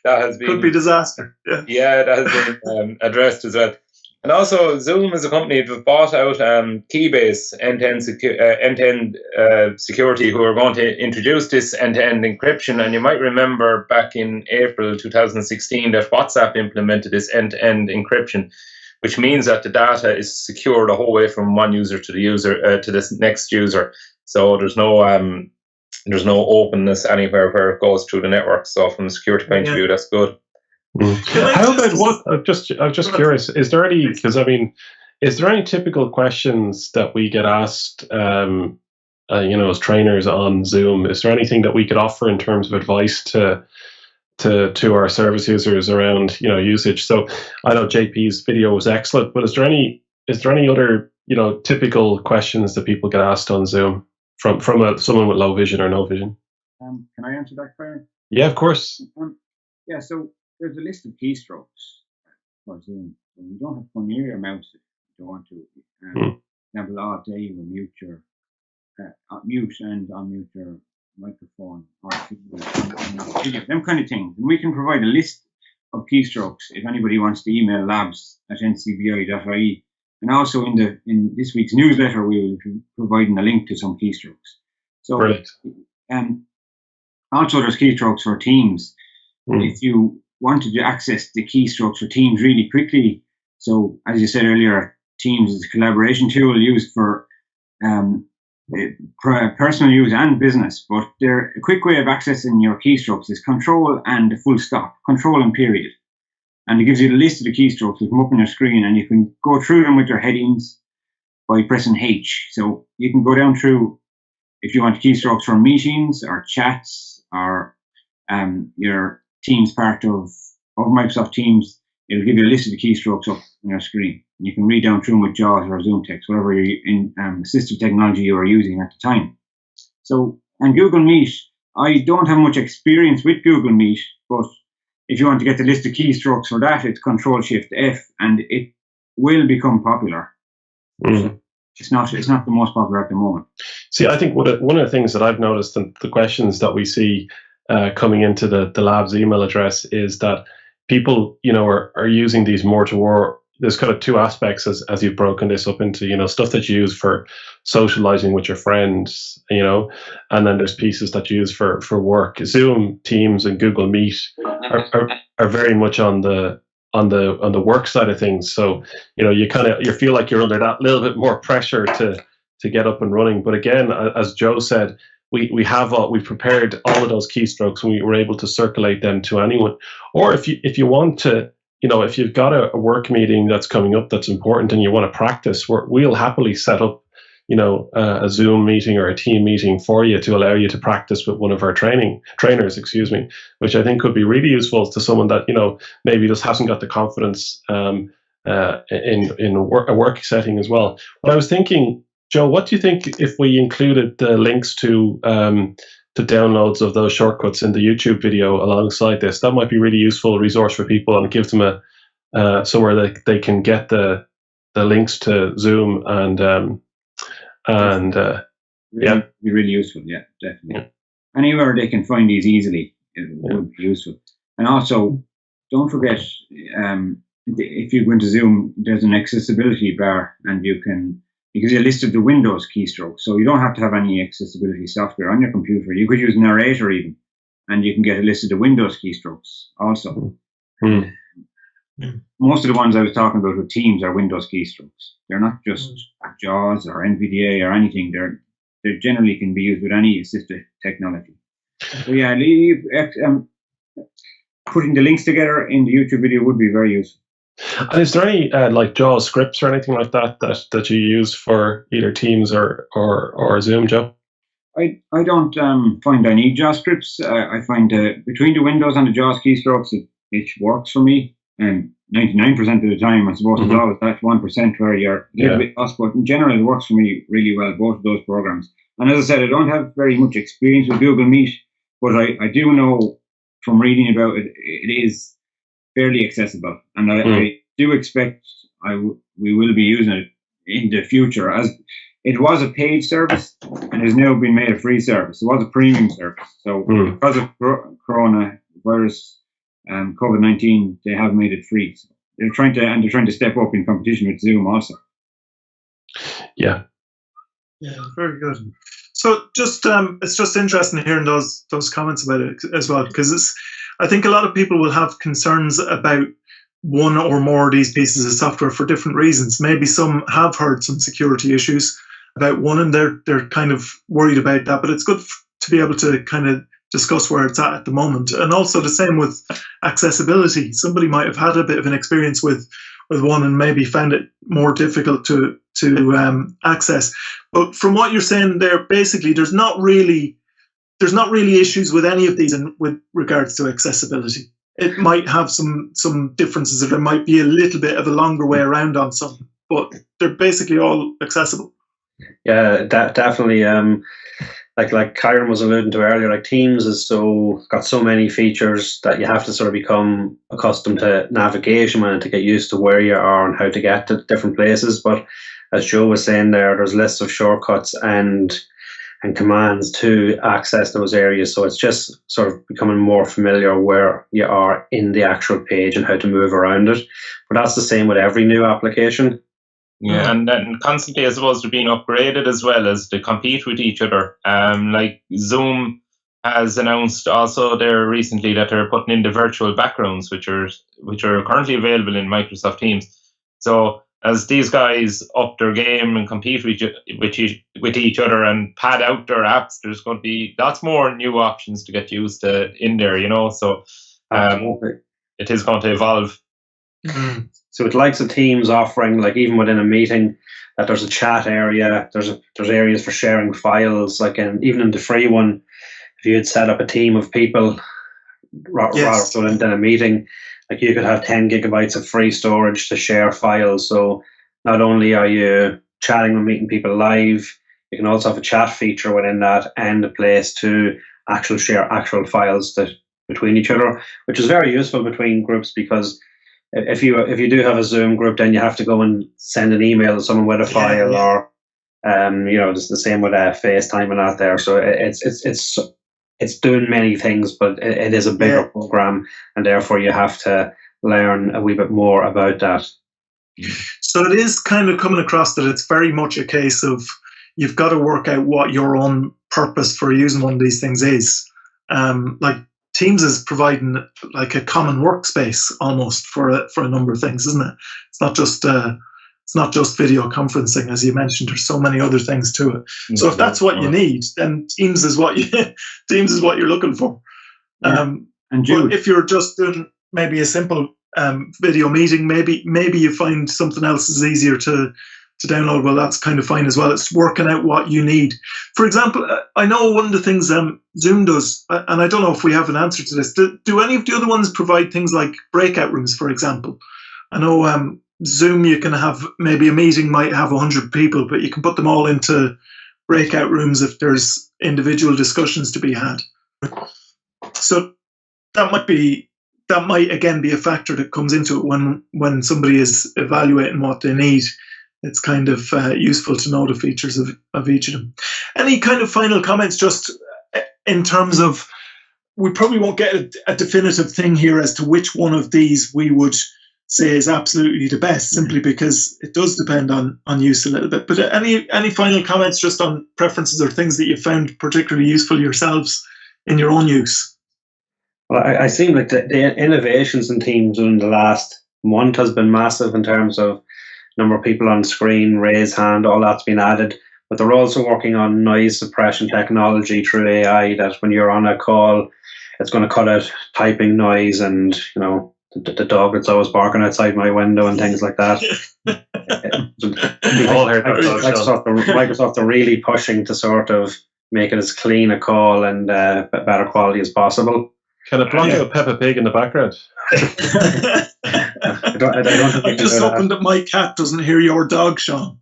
has been could be disaster. Yeah, that has been addressed as well. And also, Zoom as a company have bought out Keybase end-to-end security, who are going to introduce this end-to-end encryption. And you might remember back in April 2016 that WhatsApp implemented this end-to-end encryption, which means that the data is secure the whole way from one user to the user to this next user. So there's no openness anywhere where it goes through the network. So from a security point of view, that's good. How about what? I'm just curious. Is there any? Because is there any typical questions that we get asked? As trainers on Zoom, is there anything that we could offer in terms of advice to our service users around usage? So I know JP's video was excellent, but is there any other typical questions that people get asked on Zoom from someone with low vision or no vision? Can I answer that, Claire? Yeah, of course. So there's a list of keystrokes for Zoom. So you don't have to go near your mouse if you don't want to. For example, all day you will mute and unmute your microphone or video, them kind of things. And we can provide a list of keystrokes if anybody wants to email labs@ncbi.ie. And also in this week's newsletter, we will be providing a link to some keystrokes. So, also there's keystrokes for Teams. If you wanted to access the keystrokes for Teams really quickly, so as you said earlier, Teams is a collaboration tool used for personal use and business, but a quick way of accessing your keystrokes is control and full stop, control and period. And it gives you the list of the keystrokes that come up on your screen, and you can go through them with your headings by pressing H. So you can go down through, if you want keystrokes for meetings or chats or your Teams part of Microsoft Teams, it'll give you a list of the keystrokes up on your screen. You can read down through them with JAWS or Zoom text, whatever assistive technology you are using at the time. So, and Google Meet, I don't have much experience with Google Meet, but if you want to get the list of keystrokes for that, it's Control-Shift-F, and it will become popular. it's not the most popular at the moment. See, I think one of the things that I've noticed in the questions that we see coming into the lab's email address is that people, are using these more toward. There's kind of two aspects as you've broken this up into, stuff that you use for socializing with your friends, and then there's pieces that you use for work. Zoom, Teams, and Google Meet are very much on the work side of things. So, you feel like you're under that little bit more pressure to get up and running. But again, as Joe said, we prepared all of those keystrokes, and we were able to circulate them to anyone. Or if you want to, if you've got a work meeting that's coming up that's important and you want to practice, we'll happily set up, a Zoom meeting or a team meeting for you to allow you to practice with one of our trainers, which I think could be really useful to someone that, maybe just hasn't got the confidence in a work setting as well. But I was thinking, Joe, what do you think if we included the links to downloads of those shortcuts in the YouTube video alongside this? That might be a really useful resource for people, and give them somewhere that they can get the links to Zoom Be really useful. Yeah, definitely. Yeah. Anywhere they can find these easily, it would be useful. And also, don't forget, if you go into Zoom, there's an accessibility bar, and you can. Because you listed the Windows keystroke, so you don't have to have any accessibility software on your computer. You could use Narrator even, and you can get a list of the Windows keystrokes also. Most of the ones I was talking about with Teams are Windows keystrokes. They're not just JAWS or NVDA or anything. They generally can be used with any assistive technology. So yeah, putting the links together in the YouTube video would be very useful. And is there any like JAWS scripts or anything like that you use for either Teams or Zoom, Joe? I don't find I need JAWS scripts. I find between the Windows and the JAWS keystrokes, it works for me. 99% of the time, I suppose, it's always that 1% where you're a little bit lost. But in general, it works for me really well, both of those programs. And as I said, I don't have very much experience with Google Meet, but I do know from reading about it, it is fairly accessible, and I do expect we will be using it in the future, as it was a paid service and has now been made a free service. It was a premium service, so because of coronavirus and COVID-19, they have made it free. So they're trying to step up in competition with Zoom also. Yeah, very good. So just it's just interesting hearing those comments about it as well, because I think a lot of people will have concerns about one or more of these pieces of software for different reasons. Maybe some have heard some security issues about one, and they're kind of worried about that. But it's good to be able to kind of discuss where it's at the moment, and also the same with accessibility. Somebody might have had a bit of an experience with one and maybe found it more difficult to access. But from what you're saying there, basically, there's not really issues with any of these with regards to accessibility. It might have some differences, or there might be a little bit of a longer way around on some, but they're basically all accessible. Yeah, definitely. Like Kyron was alluding to earlier, like Teams is got so many features that you have to sort of become accustomed to navigation and to get used to where you are and how to get to different places. But as Joe was saying there's lists of shortcuts and commands to access those areas. So it's just sort of becoming more familiar where you are in the actual page and how to move around it. But that's the same with every new application. Yeah, and then constantly, I suppose, they're being upgraded as well as to compete with each other. Like Zoom has announced also there recently that they're putting in the virtual backgrounds, which are currently available in Microsoft Teams. So as these guys up their game and compete with each other and pad out their apps, there's going to be lots more new options to get used to in there, So it is going to evolve. So it likes the Teams offering, like even within a meeting, that there's a chat area, there's areas for sharing files, like even in the free one, if you had set up a team of people rather than a meeting, like you could have 10 gigabytes of free storage to share files. So not only are you chatting and meeting people live, you can also have a chat feature within that and a place to share actual files between each other, which is very useful between groups, because if you do have a Zoom group, then you have to go and send an email to someone with a file, or Just the same with FaceTime and that there. So it's doing many things, but it is a bigger program, and therefore you have to learn a wee bit more about that. So it is kind of coming across that it's very much a case of you've got to work out what your own purpose for using one of these things is. Like Teams is providing like a common workspace almost for a number of things, isn't it? It's not just video conferencing, as you mentioned. There's so many other things to it. So if that's what you need, then Teams is what you're looking for. And if you're just doing maybe a simple video meeting, maybe you find something else is easier to download. Well, that's kind of fine as well. It's working out what you need. For example, I know one of the things Zoom does, and I don't know if we have an answer to this. Do any of the other ones provide things like breakout rooms, for example? I know Zoom, you can have maybe a meeting might have 100 people, but you can put them all into breakout rooms if there's individual discussions to be had. So that might again be a factor that comes into it when somebody is evaluating what they need. It's kind of useful to know the features of each of them. Any kind of final comments just in terms of, we probably won't get a definitive thing here as to which one of these we would say is absolutely the best, simply because it does depend on use a little bit. But any final comments just on preferences or things that you found particularly useful yourselves in your own use? Well, I seem like the innovations in Teams in the last month has been massive in terms of number of people on screen, raise hand, all that's been added. But they're also working on noise suppression technology through AI, that when you're on a call, it's going to cut out typing noise and, the dog that's always barking outside my window and things like that. We've all heard that. Microsoft are really pushing to sort of make it as clean a call and better quality as possible. Can it block out Peppa Pig in the background? I'm just hoping that my cat doesn't hear your dog, Sean.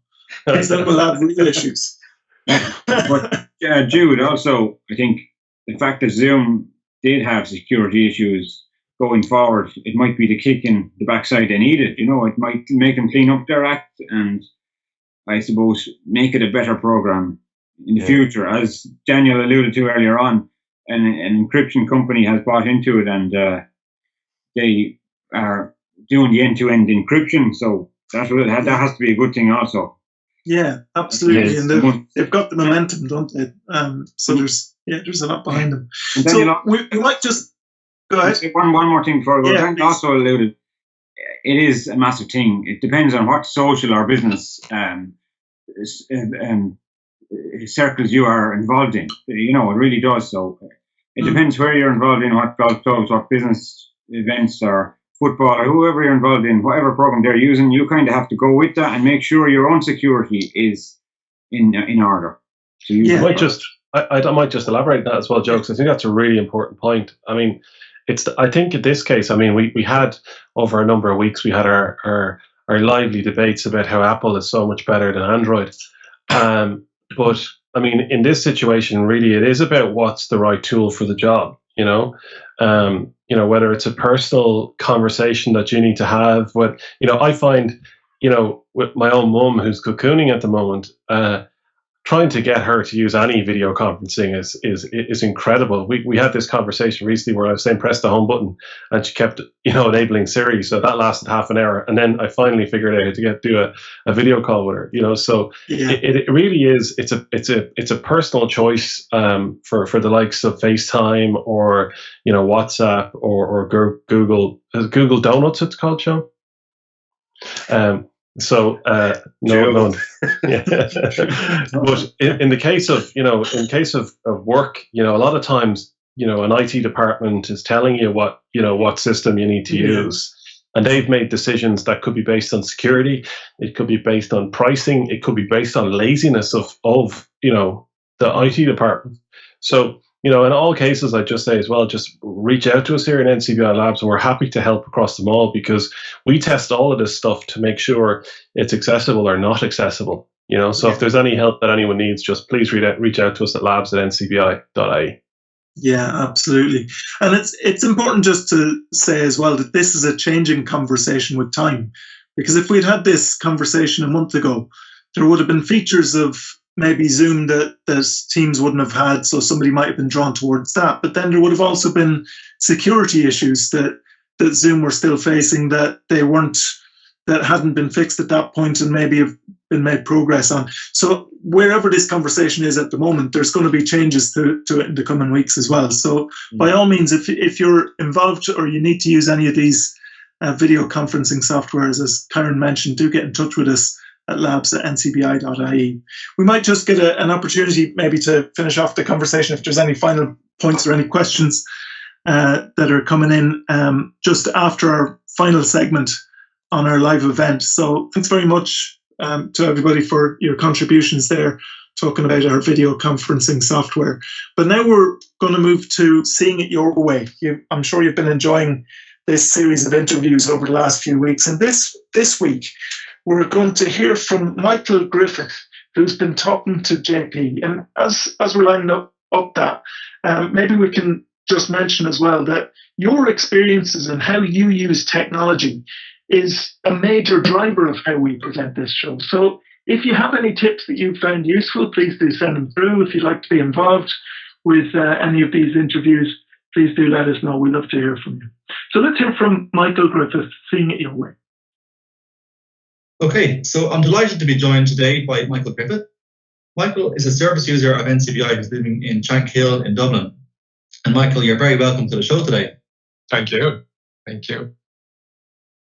Because then we'll have real issues. But Jude, also, I think the fact that Zoom did have security issues going forward, it might be the kick in the backside they needed. It might make them clean up their act and, I suppose, make it a better program in the future. As Daniel alluded to earlier on, an encryption company has bought into it, and they are doing the end-to-end encryption. So that has to be a good thing also. Yeah, absolutely. And they've got the momentum, don't they? So there's a lot behind them. And so we might just go ahead. One more thing before we go. Dan also alluded, it is a massive thing. It depends on what social or business circles you are involved in. It really does. So it depends where you're involved in, what golf clubs, what business events or football or whoever you're involved in, whatever program they're using, you kind of have to go with that and make sure your own security is in order. So I might just elaborate that as well, Joe, because I think that's a really important point. I mean, I think in this case, I mean, we had over a number of weeks, we had our lively debates about how Apple is so much better than Android. But I mean, in this situation, really, it is about what's the right tool for the job. Whether it's a personal conversation that you need to have. I find, with my own mum who's cocooning at the moment, trying to get her to use any video conferencing is incredible. We had this conversation recently where I was saying press the home button, and she kept enabling Siri, so that lasted half an hour, and then I finally figured out how to do a video call with her. So it really is. It's a personal choice for the likes of FaceTime or WhatsApp or Google Donuts, it's called, Sean. So no. Yeah. But in the case of work, a lot of times, an IT department is telling you what system you need to use, and they've made decisions that could be based on security, it could be based on pricing, it could be based on laziness of the IT department. So in all cases, I just say as well, just reach out to us here in NCBI Labs, and we're happy to help across them all, because we test all of this stuff to make sure it's accessible or not accessible. So if there's any help that anyone needs, just please reach out to us at labs@ncbi.ie. Yeah, absolutely. And it's important just to say as well that this is a changing conversation with time, because if we'd had this conversation a month ago, there would have been features of maybe Zoom that Teams wouldn't have had, so somebody might have been drawn towards that. But then there would have also been security issues that Zoom were still facing that hadn't been fixed at that point and maybe have been made progress on. So wherever this conversation is at the moment, there's going to be changes to it in the coming weeks as well. So by all means, if you're involved or you need to use any of these video conferencing softwares, as Karen mentioned, do get in touch with us at labs@ncbi.ie. We might just get an opportunity maybe to finish off the conversation if there's any final points or any questions that are coming in just after our final segment on our live event. So thanks very much to everybody for your contributions there, talking about our video conferencing software. But now we're going to move to seeing it your way. I'm sure you've been enjoying this series of interviews over the last few weeks. And this week, we're going to hear from Michael Griffith, who's been talking to JP. And as we're lining up that, maybe we can just mention as well that your experiences and how you use technology is a major driver of how we present this show. So if you have any tips that you've found useful, please do send them through. If you'd like to be involved with any of these interviews, please do let us know. We'd love to hear from you. So let's hear from Michael Griffith, Seeing It Your Way. Okay, so I'm delighted to be joined today by Michael Griffith. Michael is a service user of NCBI who's living in Shankill in Dublin. And Michael, you're very welcome to the show today. Thank you. Thank you.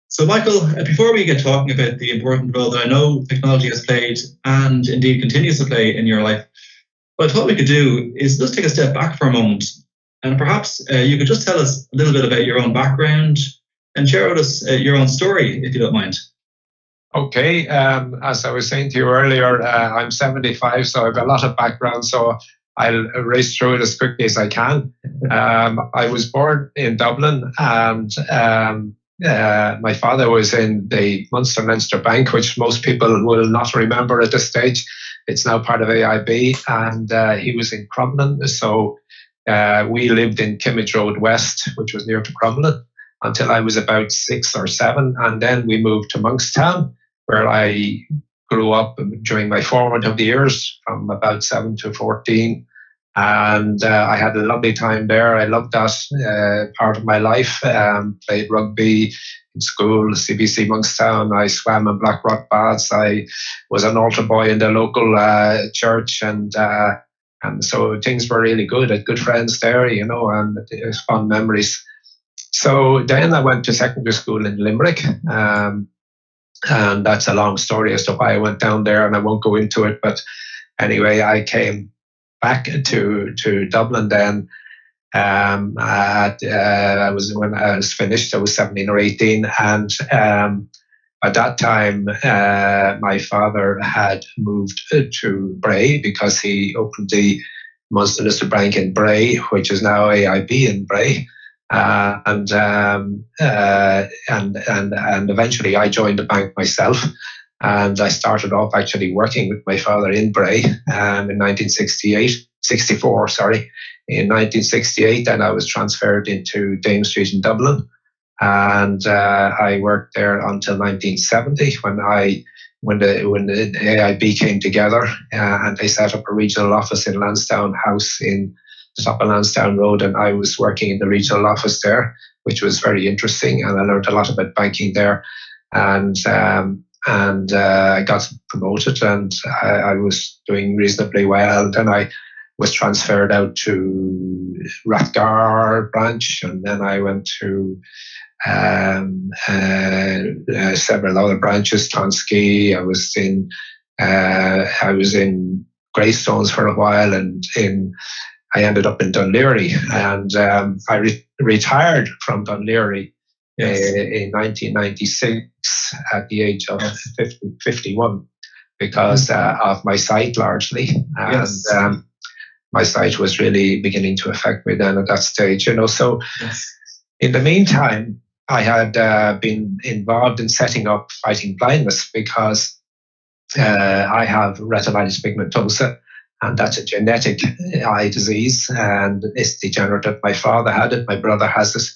So Michael, before we get talking about the important role that I know technology has played and indeed continues to play in your life, what I thought we could do is just take a step back for a moment. And perhaps you could just tell us a little bit about your own background and share with us your own story, if you don't mind. Okay. As I was saying to you earlier, I'm 75, so I have a lot of background, so I'll race through it as quickly as I can. I was born in Dublin, and my father was in the Munster Leinster Bank, which most people will not remember at this stage. It's now part of AIB, and he was in Crumlin. So we lived in Kimmage Road West, which was near to Crumlin, until I was about 6 or 7. And then we moved to Monkstown, where I grew up during my formative years from about 7 to 14. And I had a lovely time there. I loved that part of my life. Played rugby in school, CBC Monkstown. I swam in Black Rock Baths. I was an altar boy in the local church, and so things were really good. I had good friends there, you know, and it was fun memories. So then I went to secondary school in Limerick, and that's a long story as to why I went down there, and I won't go into it. But anyway, I came back to Dublin then. When I was finished, I was 17 or 18, and at that time my father had moved to Bray because he opened the Munster Leinster Bank in Bray, which is now AIB in Bray. And eventually I joined the bank myself, and I started off actually working with my father in Bray in 1964. In 1968, then I was transferred into Dame Street in Dublin, and I worked there until 1970 when the AIB came together, and they set up a regional office in Lansdowne House in the top of Lansdowne Road, and I was working in the regional office there, which was very interesting, and I learned a lot about banking there, and I got promoted, and I was doing reasonably well. And then I was transferred out to Rathgar branch, and then I went to several other branches, Tonski. I was in Greystones for a while, and I ended up in Dunleary, and I retired from Dunleary in 1996 at the age of 51 because of my sight largely. And my sight was really beginning to affect me then at that stage, you know. So in the meantime, I had been involved in setting up Fighting Blindness because I have retinitis pigmentosa, and that's a genetic eye disease, and it's degenerative. My father had it, my brother has it.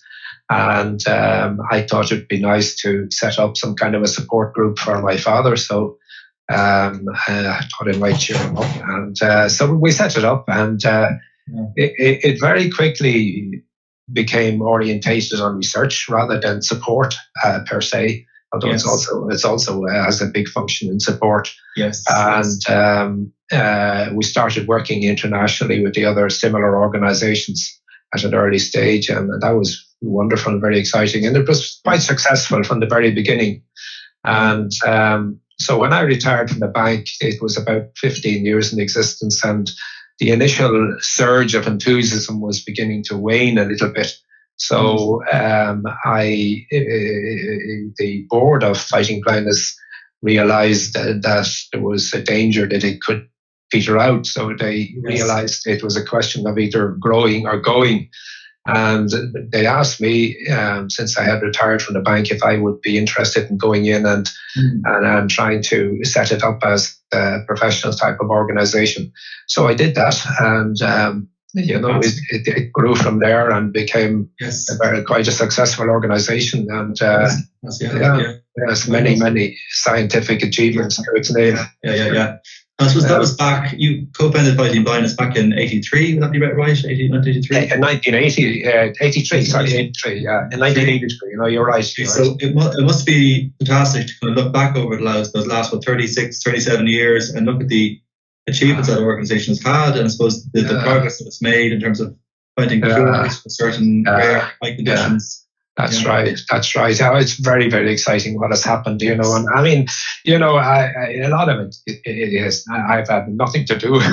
And I thought it'd be nice to set up some kind of a support group for my father. So I thought I might cheer him up. And so we set it up, and it very quickly became orientated on research rather than support per se. Although it's also has a big function in support. Yes. And we started working internationally with the other similar organizations at an early stage, and that was wonderful and very exciting. And it was quite successful from the very beginning. And so when I retired from the bank, it was about 15 years in existence, and the initial surge of enthusiasm was beginning to wane a little bit. So the board of Fighting Blindness realized that there was a danger that it could peter out. So they realized it was a question of either growing or going. And they asked me, since I had retired from the bank, if I would be interested in going in and trying to set it up as a professional type of organization. So I did that, and it grew from there and became quite a successful organization. And there's many scientific achievements to its name. Yeah. That was back, you co-founded Fighting Blindness back in 83, would that be right? 1983? In 1980, 83, sorry, 83, yeah. In 1983, you're right. So it must be fantastic to kind of look back over those last 37 years and look at the achievements that organization has had, and I suppose the progress that it's made in terms of finding cures for certain rare eye conditions. That's right. Yeah, it's very, very exciting what has happened, and I mean, a lot of it is, I've had nothing to do with,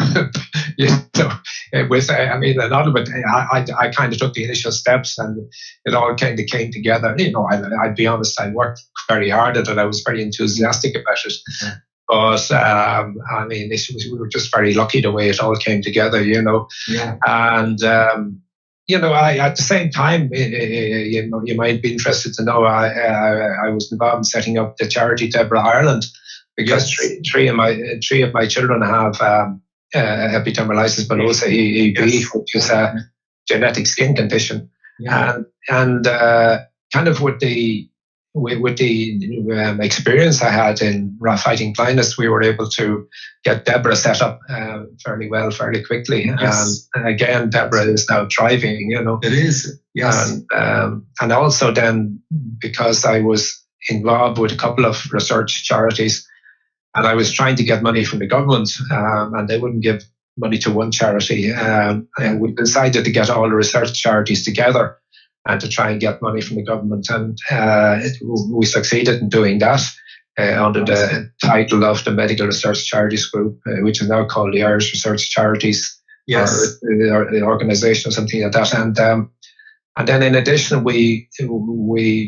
I mean, a lot of it, I kind of took the initial steps and it all kind of came together. I'd be honest, I worked very hard at it. I was very enthusiastic about it. But I mean, we were just very lucky the way it all came together, and at the same time, you might be interested to know I was involved in setting up the charity Deborah Ireland, because three of my children have epidermolysis bullosa (EB), which is a genetic skin condition, and kind of with the experience I had in fighting blindness, we were able to get Deborah set up fairly well, fairly quickly. And again, Deborah is now thriving, It is, yes. And also then, because I was involved with a couple of research charities, and I was trying to get money from the government, and they wouldn't give money to one charity. And we decided to get all the research charities together and to try and get money from the government. And we succeeded in doing that under the title of the Medical Research Charities Group, which is now called the Irish Research Charities, or the organisation or something like that. And then in addition, we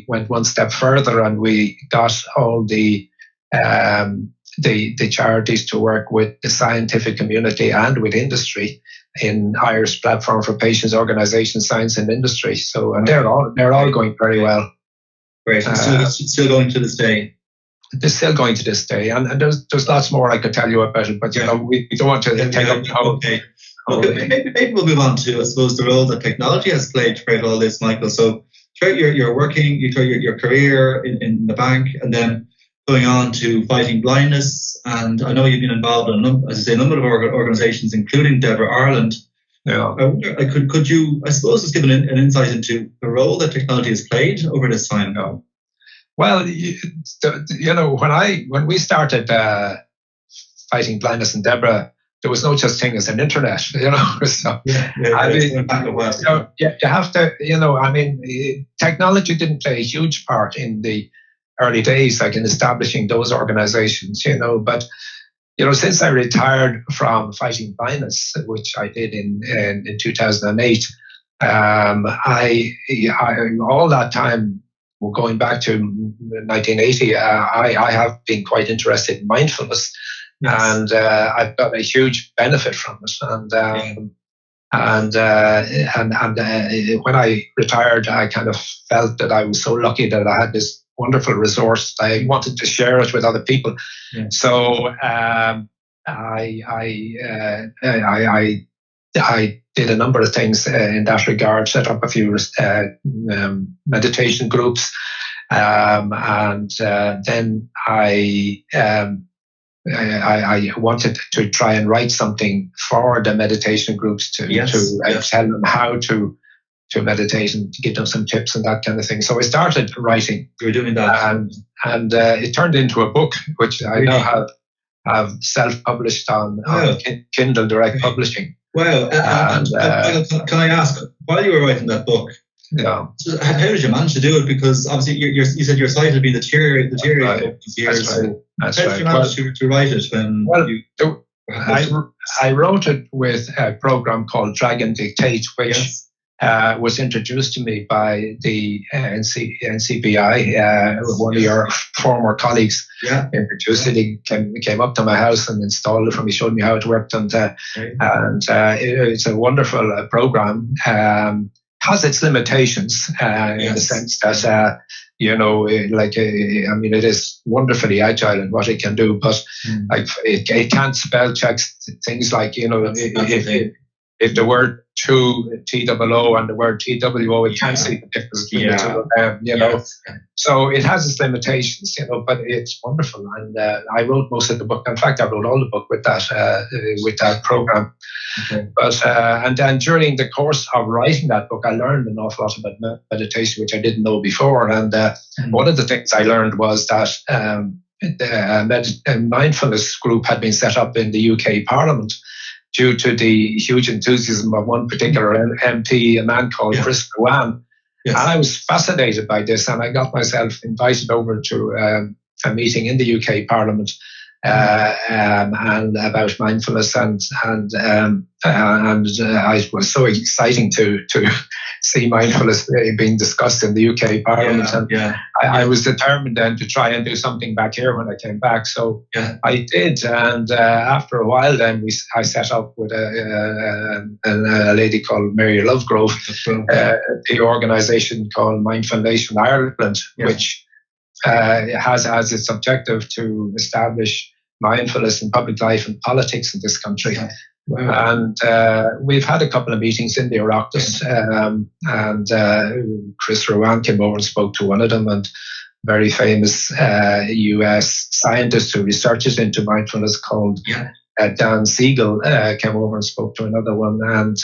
went one step further, and we got all the charities to work with the scientific community and with industry in Irish Platform for Patients, Organisation, Science and Industry. So they're all going very well. Great. Still going to this day. They're still going to this day, and there's lots more I could tell you about it, but we don't want to take up the whole. Okay. Maybe we'll move on to, I suppose, the role that technology has played to create all this, Michael. So throughout your career in the bank, and then going on to Fighting Blindness, and I know you've been involved in a number of organisations, including Deborah Ireland. Yeah. Could you, I suppose, just give an insight into the role that technology has played over this time? No. Well, when we started Fighting Blindness and Deborah, there was no such thing as an internet, So, you have to, I mean, technology didn't play a huge part in the early days, like in establishing those organizations, but, since I retired from Fighting Blindness, which I did in 2008, I all that time, going back to 1980, I have been quite interested in mindfulness. Yes. And I've got a huge benefit from it. And when I retired, I kind of felt that I was so lucky that I had this wonderful resource. I wanted to share it with other people. Yeah. So I did a number of things in that regard. Set up a few meditation groups, and then I I wanted to try and write something for the meditation groups to tell them how to meditate and to give them some tips and that kind of thing. So I started writing. You're doing that, and it turned into a book, which I now have self-published on Kindle Direct Publishing. Wow! Can I ask, while you were writing that book, how did you manage to do it? Because obviously you said your site had been deteriorating over these years. That's how did you manage to write it when I wrote it with a program called Dragon Dictate, which was introduced to me by the Ncbi, one of your former colleagues. Introduced it. He came up to my house and installed it for me, showed me how it worked, and it's a wonderful program. Has its limitations in the sense that it is wonderfully agile in what it can do, but like it can't spell check things like if the word TOO and the word TWO, it can't see the difference between the two of them, So it has its limitations, but it's wonderful. And I wrote most of the book. In fact, I wrote all the book with that program. Okay. But and then during the course of writing that book, I learned an awful lot about meditation, which I didn't know before. And one of the things I learned was that the mindfulness group had been set up in the UK Parliament due to the huge enthusiasm of one particular MP, a man called Chris Rowan. And I was fascinated by this, and I got myself invited over to a meeting in the UK Parliament and about mindfulness, and it was so exciting to see mindfulness being discussed in the UK Parliament. I was determined then to try and do something back here when I came back. So I did, and after a while, then I set up with a lady called Mary Lovegrove, the organisation called Mindful Nation Ireland, which has as its objective to establish mindfulness in public life and politics in this country. Wow. And we've had a couple of meetings in the Oireachtas, and Chris Rowan came over and spoke to one of them, and very famous US scientist who researches into mindfulness called Dan Siegel came over and spoke to another one, and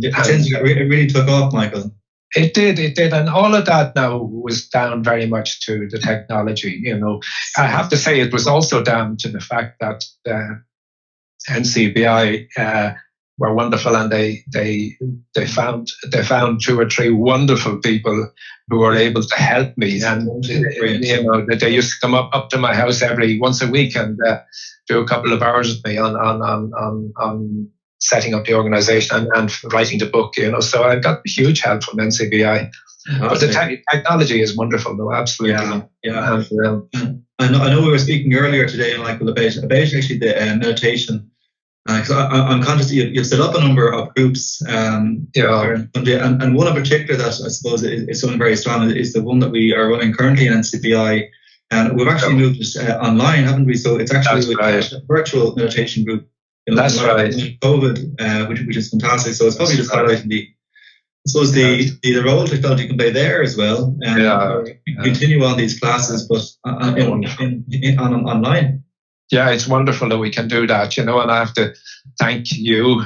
it really took off, Michael. It did, and all of that now was down very much to the technology. I have to say it was also down to the fact that NCBI were wonderful, and they found 2 or 3 wonderful people who were able to help me, and they used to come up to my house once a week and do a couple of hours with me on setting up the organisation and writing the book, So I got huge help from NCBI. But the technology is wonderful, though, absolutely. And, I know we were speaking earlier today, Michael, about actually the meditation. Because I'm conscious that you've set up a number of groups, and one in particular that I suppose is something very strong is the one that we are running currently in NCBI, and we've actually moved it online, haven't we? So it's actually a virtual meditation group. That's right. COVID, which is fantastic. So it's probably just highlighting the role technology can play there as well. Continue on these classes, but online. Yeah, it's wonderful that we can do that, and I have to thank you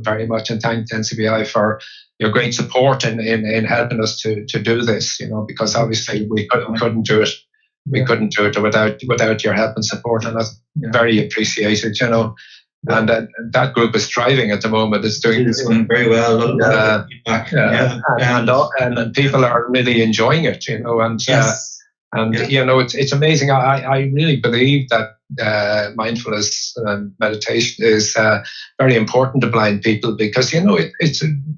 very much, and thank NCBI for your great support in helping us to do this, because obviously we couldn't do it. We couldn't do it without your help and support, and that's very appreciated, And that group is thriving at the moment. It's doing very well. And people are really enjoying it, it's amazing. I really believe that mindfulness and meditation is very important to blind people, because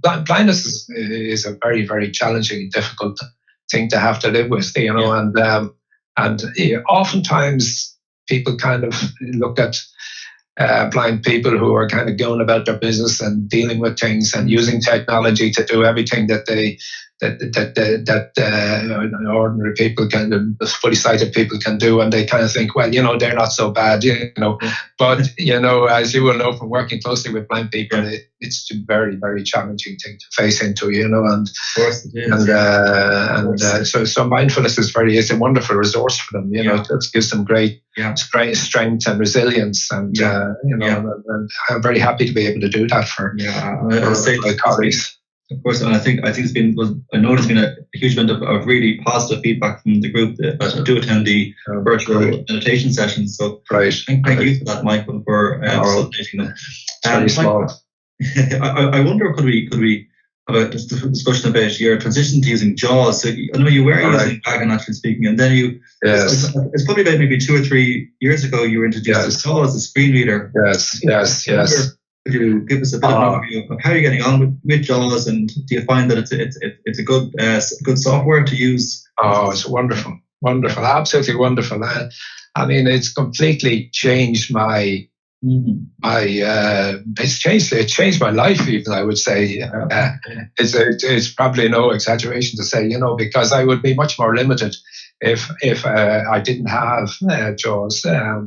blindness is a very, very challenging, difficult thing to have to live with. And oftentimes people kind of look at blind people who are kind of going about their business and dealing with things and using technology to do everything that they ordinary people can, fully sighted people can do, and they kind of think, well, they're not so bad, But as you will know from working closely with blind people, it's a very, very challenging thing to face into, and Of course it is. so mindfulness is a wonderful resource for them. It gives them great strength and resilience, and and I'm very happy to be able to do that for my colleagues. Of course, and I think it's been. I know there's been a huge amount of really positive feedback from the group that do attend the virtual meditation sessions. So thank you for that, Michael, for facilitating them. Very small. I wonder, could we have a discussion about your transition to using JAWS? So I know you were using Dragon, actually speaking, and then you. Yes. It's probably about maybe 2 or 3 years ago you were introduced to JAWS, the screen reader. Yes. Could you give us a bit of an overview of how you're getting on with JAWS, and do you find that it's a good software to use? Oh, it's wonderful, absolutely wonderful. I mean, it's completely changed it's changed my life, even, I would say. It's probably no exaggeration to say, because I would be much more limited if I didn't have JAWS. I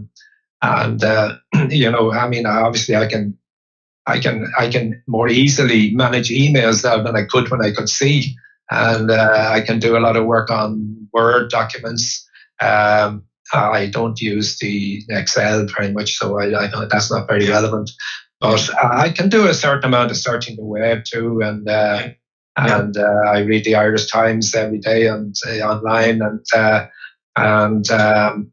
mean, obviously I can more easily manage emails now than I could when I could see, and I can do a lot of work on Word documents. I don't use the Excel very much, so I know that's not very relevant. But I can do a certain amount of searching the web too, and I read the Irish Times every day and online, and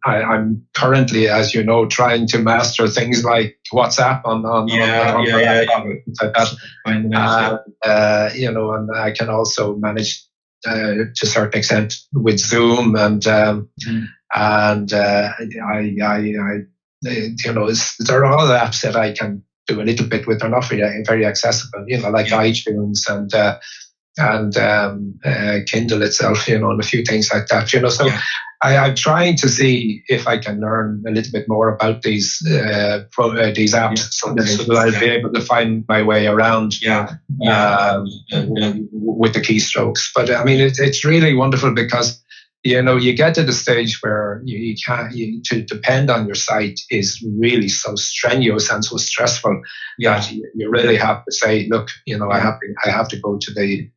I'm currently, as you know, trying to master things like WhatsApp on and I can also manage to a certain extent with Zoom, and there are other apps that I can do a little bit with. They're not very accessible, like iTunes and Kindle itself, and a few things like that, So I'm trying to see if I can learn a little bit more about these apps, so that I'll be able to find my way around with the keystrokes. But I mean, it's really wonderful because you get to the stage where you can't to depend on your sight is really so strenuous and so stressful that you really have to say, look, I have to go to the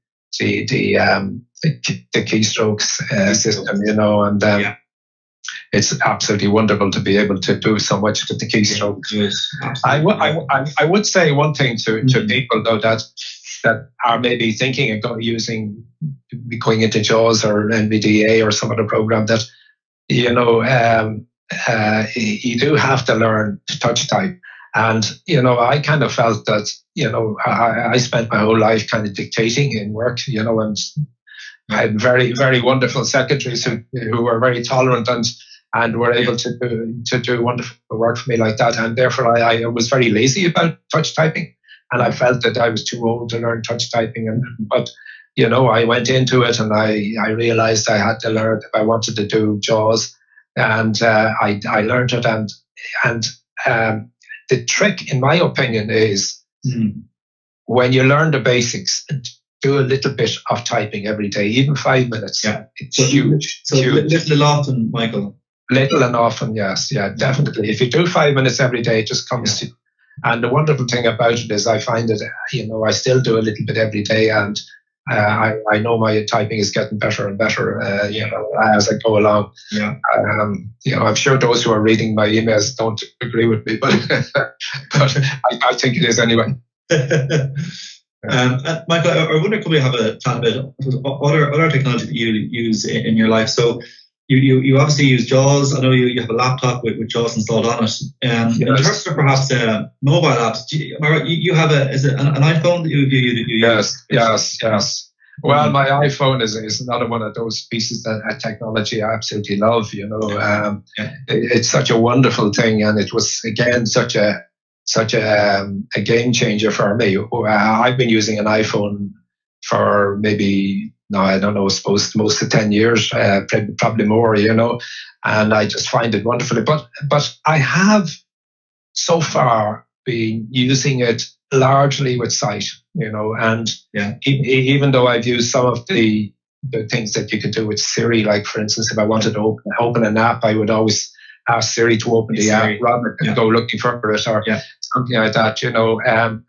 keystrokes system, and it's absolutely wonderful to be able to do so much with the keystrokes. I would say one thing to people though that are maybe thinking of going into JAWS or NVDA or some other program, that you do have to learn to touch type. And, I kind of felt that, I spent my whole life kind of dictating in work, and I had very, very wonderful secretaries who were very tolerant and were able to do wonderful work for me like that. And therefore I was very lazy about touch typing, and I felt that I was too old to learn touch typing. But I went into it, and I realized I had to learn if I wanted to do JAWS, and I learned it. And the trick, in my opinion, is when you learn the basics, do a little bit of typing every day, even 5 minutes. It's huge. So huge. Little and often, Michael. Little and often, yes. Yeah, definitely. If you do 5 minutes every day, it just comes to you. And the wonderful thing about it is I find that, I still do a little bit every day, and I know my typing is getting better and better, as I go along. I'm sure those who are reading my emails don't agree with me, but I think it is anyway. Michael, I wonder, could we have a chat about other technology that you use in your life? So you obviously use JAWS. I know you have a laptop with JAWS installed on it. In terms of perhaps mobile apps, you have an iPhone that you use? Yes. Well, my iPhone is another one of those pieces of technology I absolutely love. It's such a wonderful thing, and it was again such a game changer for me. I've been using an iPhone for maybe, I don't know, I suppose most of 10 years, probably more, and I just find it wonderful. But I have so far been using it largely with sight, and even though I've used some of the things that you could do with Siri, like for instance, if I wanted to open an app, I would always ask Siri to open the app rather than go looking for it or something like that,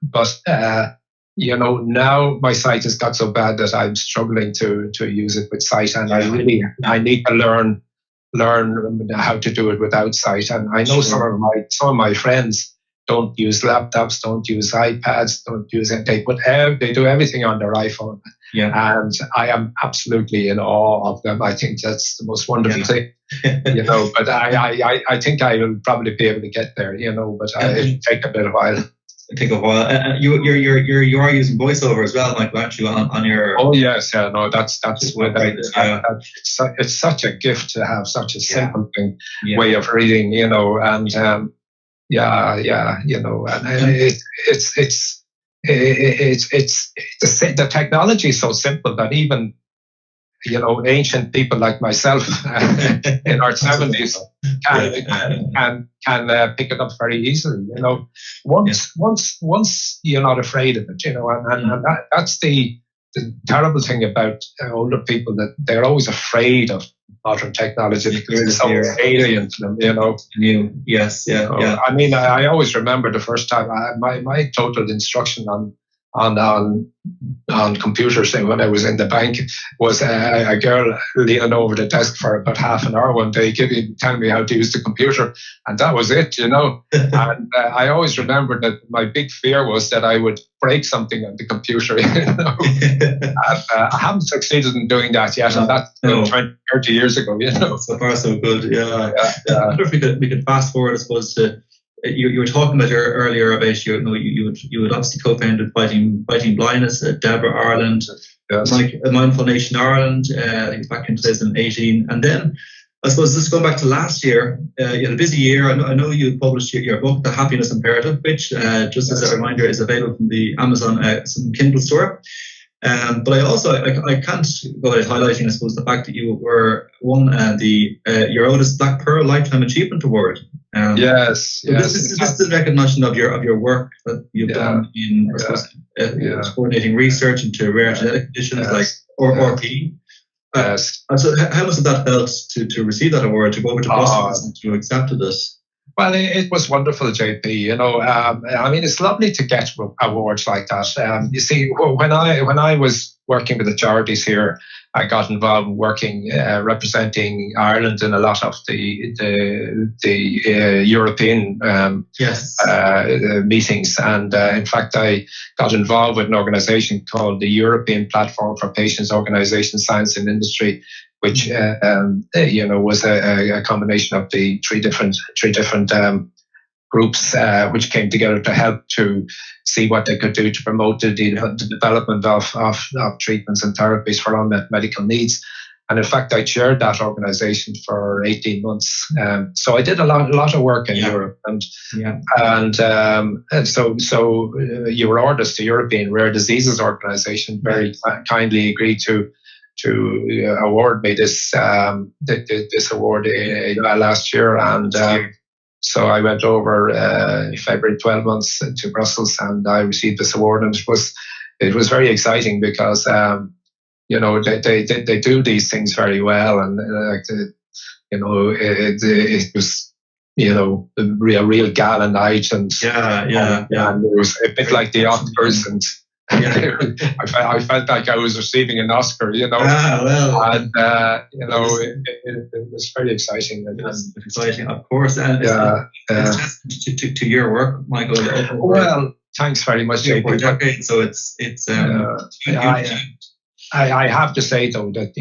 but now my sight has got so bad that I'm struggling to use it with sight, and I need to learn how to do it without sight. And I know some of my friends don't use laptops, don't use iPads, don't use anything, but they do everything on their iPhone. Yeah. And I am absolutely in awe of them. I think that's the most wonderful thing, but I think I will probably be able to get there, but it'll take a bit of a while. You are using Voiceover as well, Michael, aren't you, on your... Oh, yes. Yeah, no, that's it's such a gift to have such a simple way of reading, and and it's the technology is so simple that even ancient people like myself in our 70s can pick it up very easily. Once you're not afraid of it, and that's the terrible thing about older people, that they're always afraid of modern technology because it's so alien to them, New, yes, yeah. I mean, I always remember the first time my total instruction on computers when I was in the bank was a girl leaning over the desk for about half an hour one day telling me how to use the computer, and that was it, And I always remember that my big fear was that I would break something on the computer, and I haven't succeeded in doing that yet, and that's 20, 30 years ago, So far so good, I wonder if we could fast forward, I suppose, to you were talking about earlier about you would obviously co-founded Fighting Blindness, Deborah Ireland, Mindful Nation Ireland, I think back in 2018, and then I suppose just going back to last year, you had a busy year. I know you published your book, The Happiness Imperative, which just as a reminder is available from the Amazon Kindle store. But I can't go without highlighting, I suppose, the fact that you were won the your Otis Black Pearl Lifetime Achievement Award. Yes. This is just the recognition of your work that you've done in coordinating research into rare genetic conditions like RP. So how much of that felt to receive that award, to go over to Brussels and to accept this? Well, it was wonderful, JP. I mean, it's lovely to get awards like that. You see, when I was working with the charities here, I got involved working representing Ireland in a lot of the European meetings, and in fact, I got involved with an organisation called the European Platform for Patients, Organisation, Science and Industry, which was a combination of the three different groups which came together to help to see what they could do to promote the development of treatments and therapies for unmet medical needs. And in fact, I chaired that organisation for 18 months. So I did a lot of work in Europe, and so Eurordis, the European Rare Diseases Organisation, very kindly agreed to award me this award last year, and so I went over in February 12 months to Brussels, and I received this award, and it was very exciting because they do these things very well, and it was a real gala night, and and it was a bit like the Oscars, and I felt like I was receiving an Oscar, and it was very exciting. It's exciting, of course, and it's to your work, Michael. Well, thanks very much, JP. So it's I have to say though that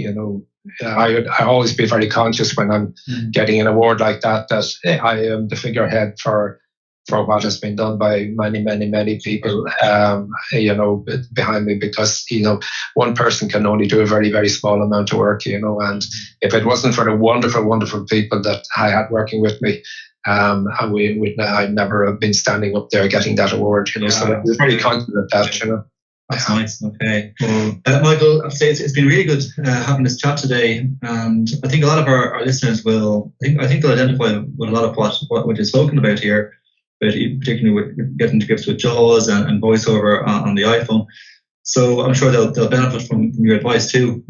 I always be very conscious when I'm getting an award like that I am the figurehead for what has been done by many people, behind me, because, one person can only do a very, very small amount of work, and if it wasn't for the wonderful, wonderful people that I had working with me, I'd never have been standing up there getting that award, so I'm very confident of that, That's nice. Okay. Michael, I'd say it's been really good having this chat today, and I think a lot of our listeners will, I think they'll identify with a lot of what we've spoken about here. but particularly with getting to grips with JAWS and VoiceOver on the iPhone. So I'm sure they'll benefit from your advice too.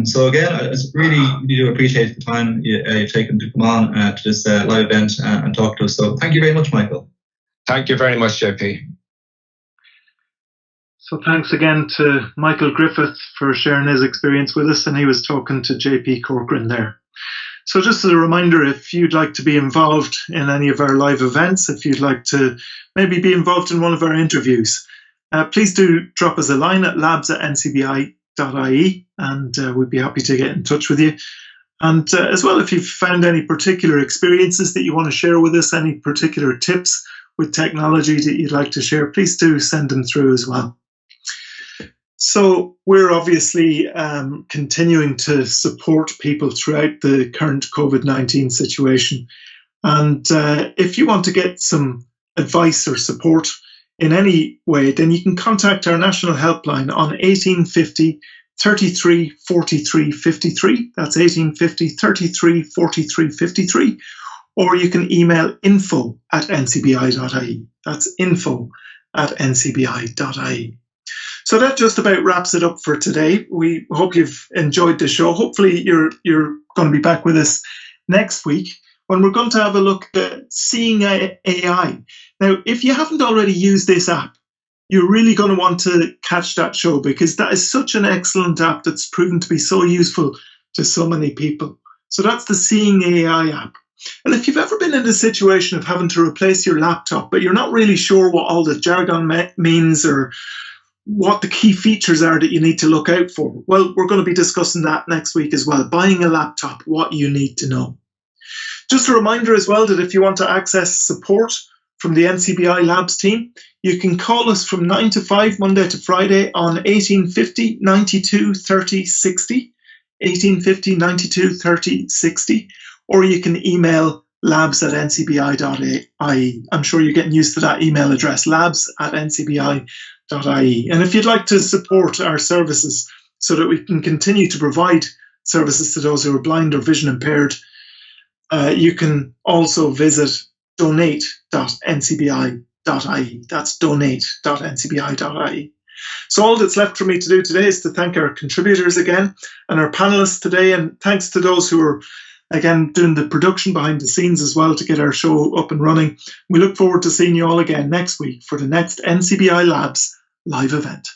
So again, I really do appreciate the time you've taken to come on to this live event and talk to us. So thank you very much, Michael. Thank you very much, JP. So thanks again to Michael Griffith for sharing his experience with us, and he was talking to JP Corcoran there. So just as a reminder, if you'd like to be involved in any of our live events, if you'd like to maybe be involved in one of our interviews, please do drop us a line at labs@ncbi.ie, and we'd be happy to get in touch with you. And as well, if you've found any particular experiences that you want to share with us, any particular tips with technology that you'd like to share, please do send them through as well. So we're obviously continuing to support people throughout the current COVID-19 situation. And if you want to get some advice or support in any way, then you can contact our national helpline on 1850 33 43 53. That's 1850 33 43 53. Or you can email info@ncbi.ie. That's info@ncbi.ie. So that just about wraps it up for today. We hope you've enjoyed the show. Hopefully you're going to be back with us next week when we're going to have a look at Seeing AI. Now, if you haven't already used this app, you're really going to want to catch that show, because that is such an excellent app that's proven to be so useful to so many people. So that's the Seeing AI app. And if you've ever been in the situation of having to replace your laptop, but you're not really sure what all the jargon means or what the key features are that you need to look out for, well, we're going to be discussing that next week as well. Buying a laptop, what you need to know. Just a reminder as well that if you want to access support from the NCBI Labs team, you can call us from 9 to 5, Monday to Friday on 1850 92 30 60, 1850 92 30 60, or you can email labs@ncbi.ie. I'm sure you're getting used to that email address, labs@ncbi.ie. And if you'd like to support our services so that we can continue to provide services to those who are blind or vision impaired, you can also visit donate.ncbi.ie. That's donate.ncbi.ie. So all that's left for me to do today is to thank our contributors again and our panelists today, and thanks to those who are again doing the production behind the scenes as well to get our show up and running. We look forward to seeing you all again next week for the next NCBI Labs live event.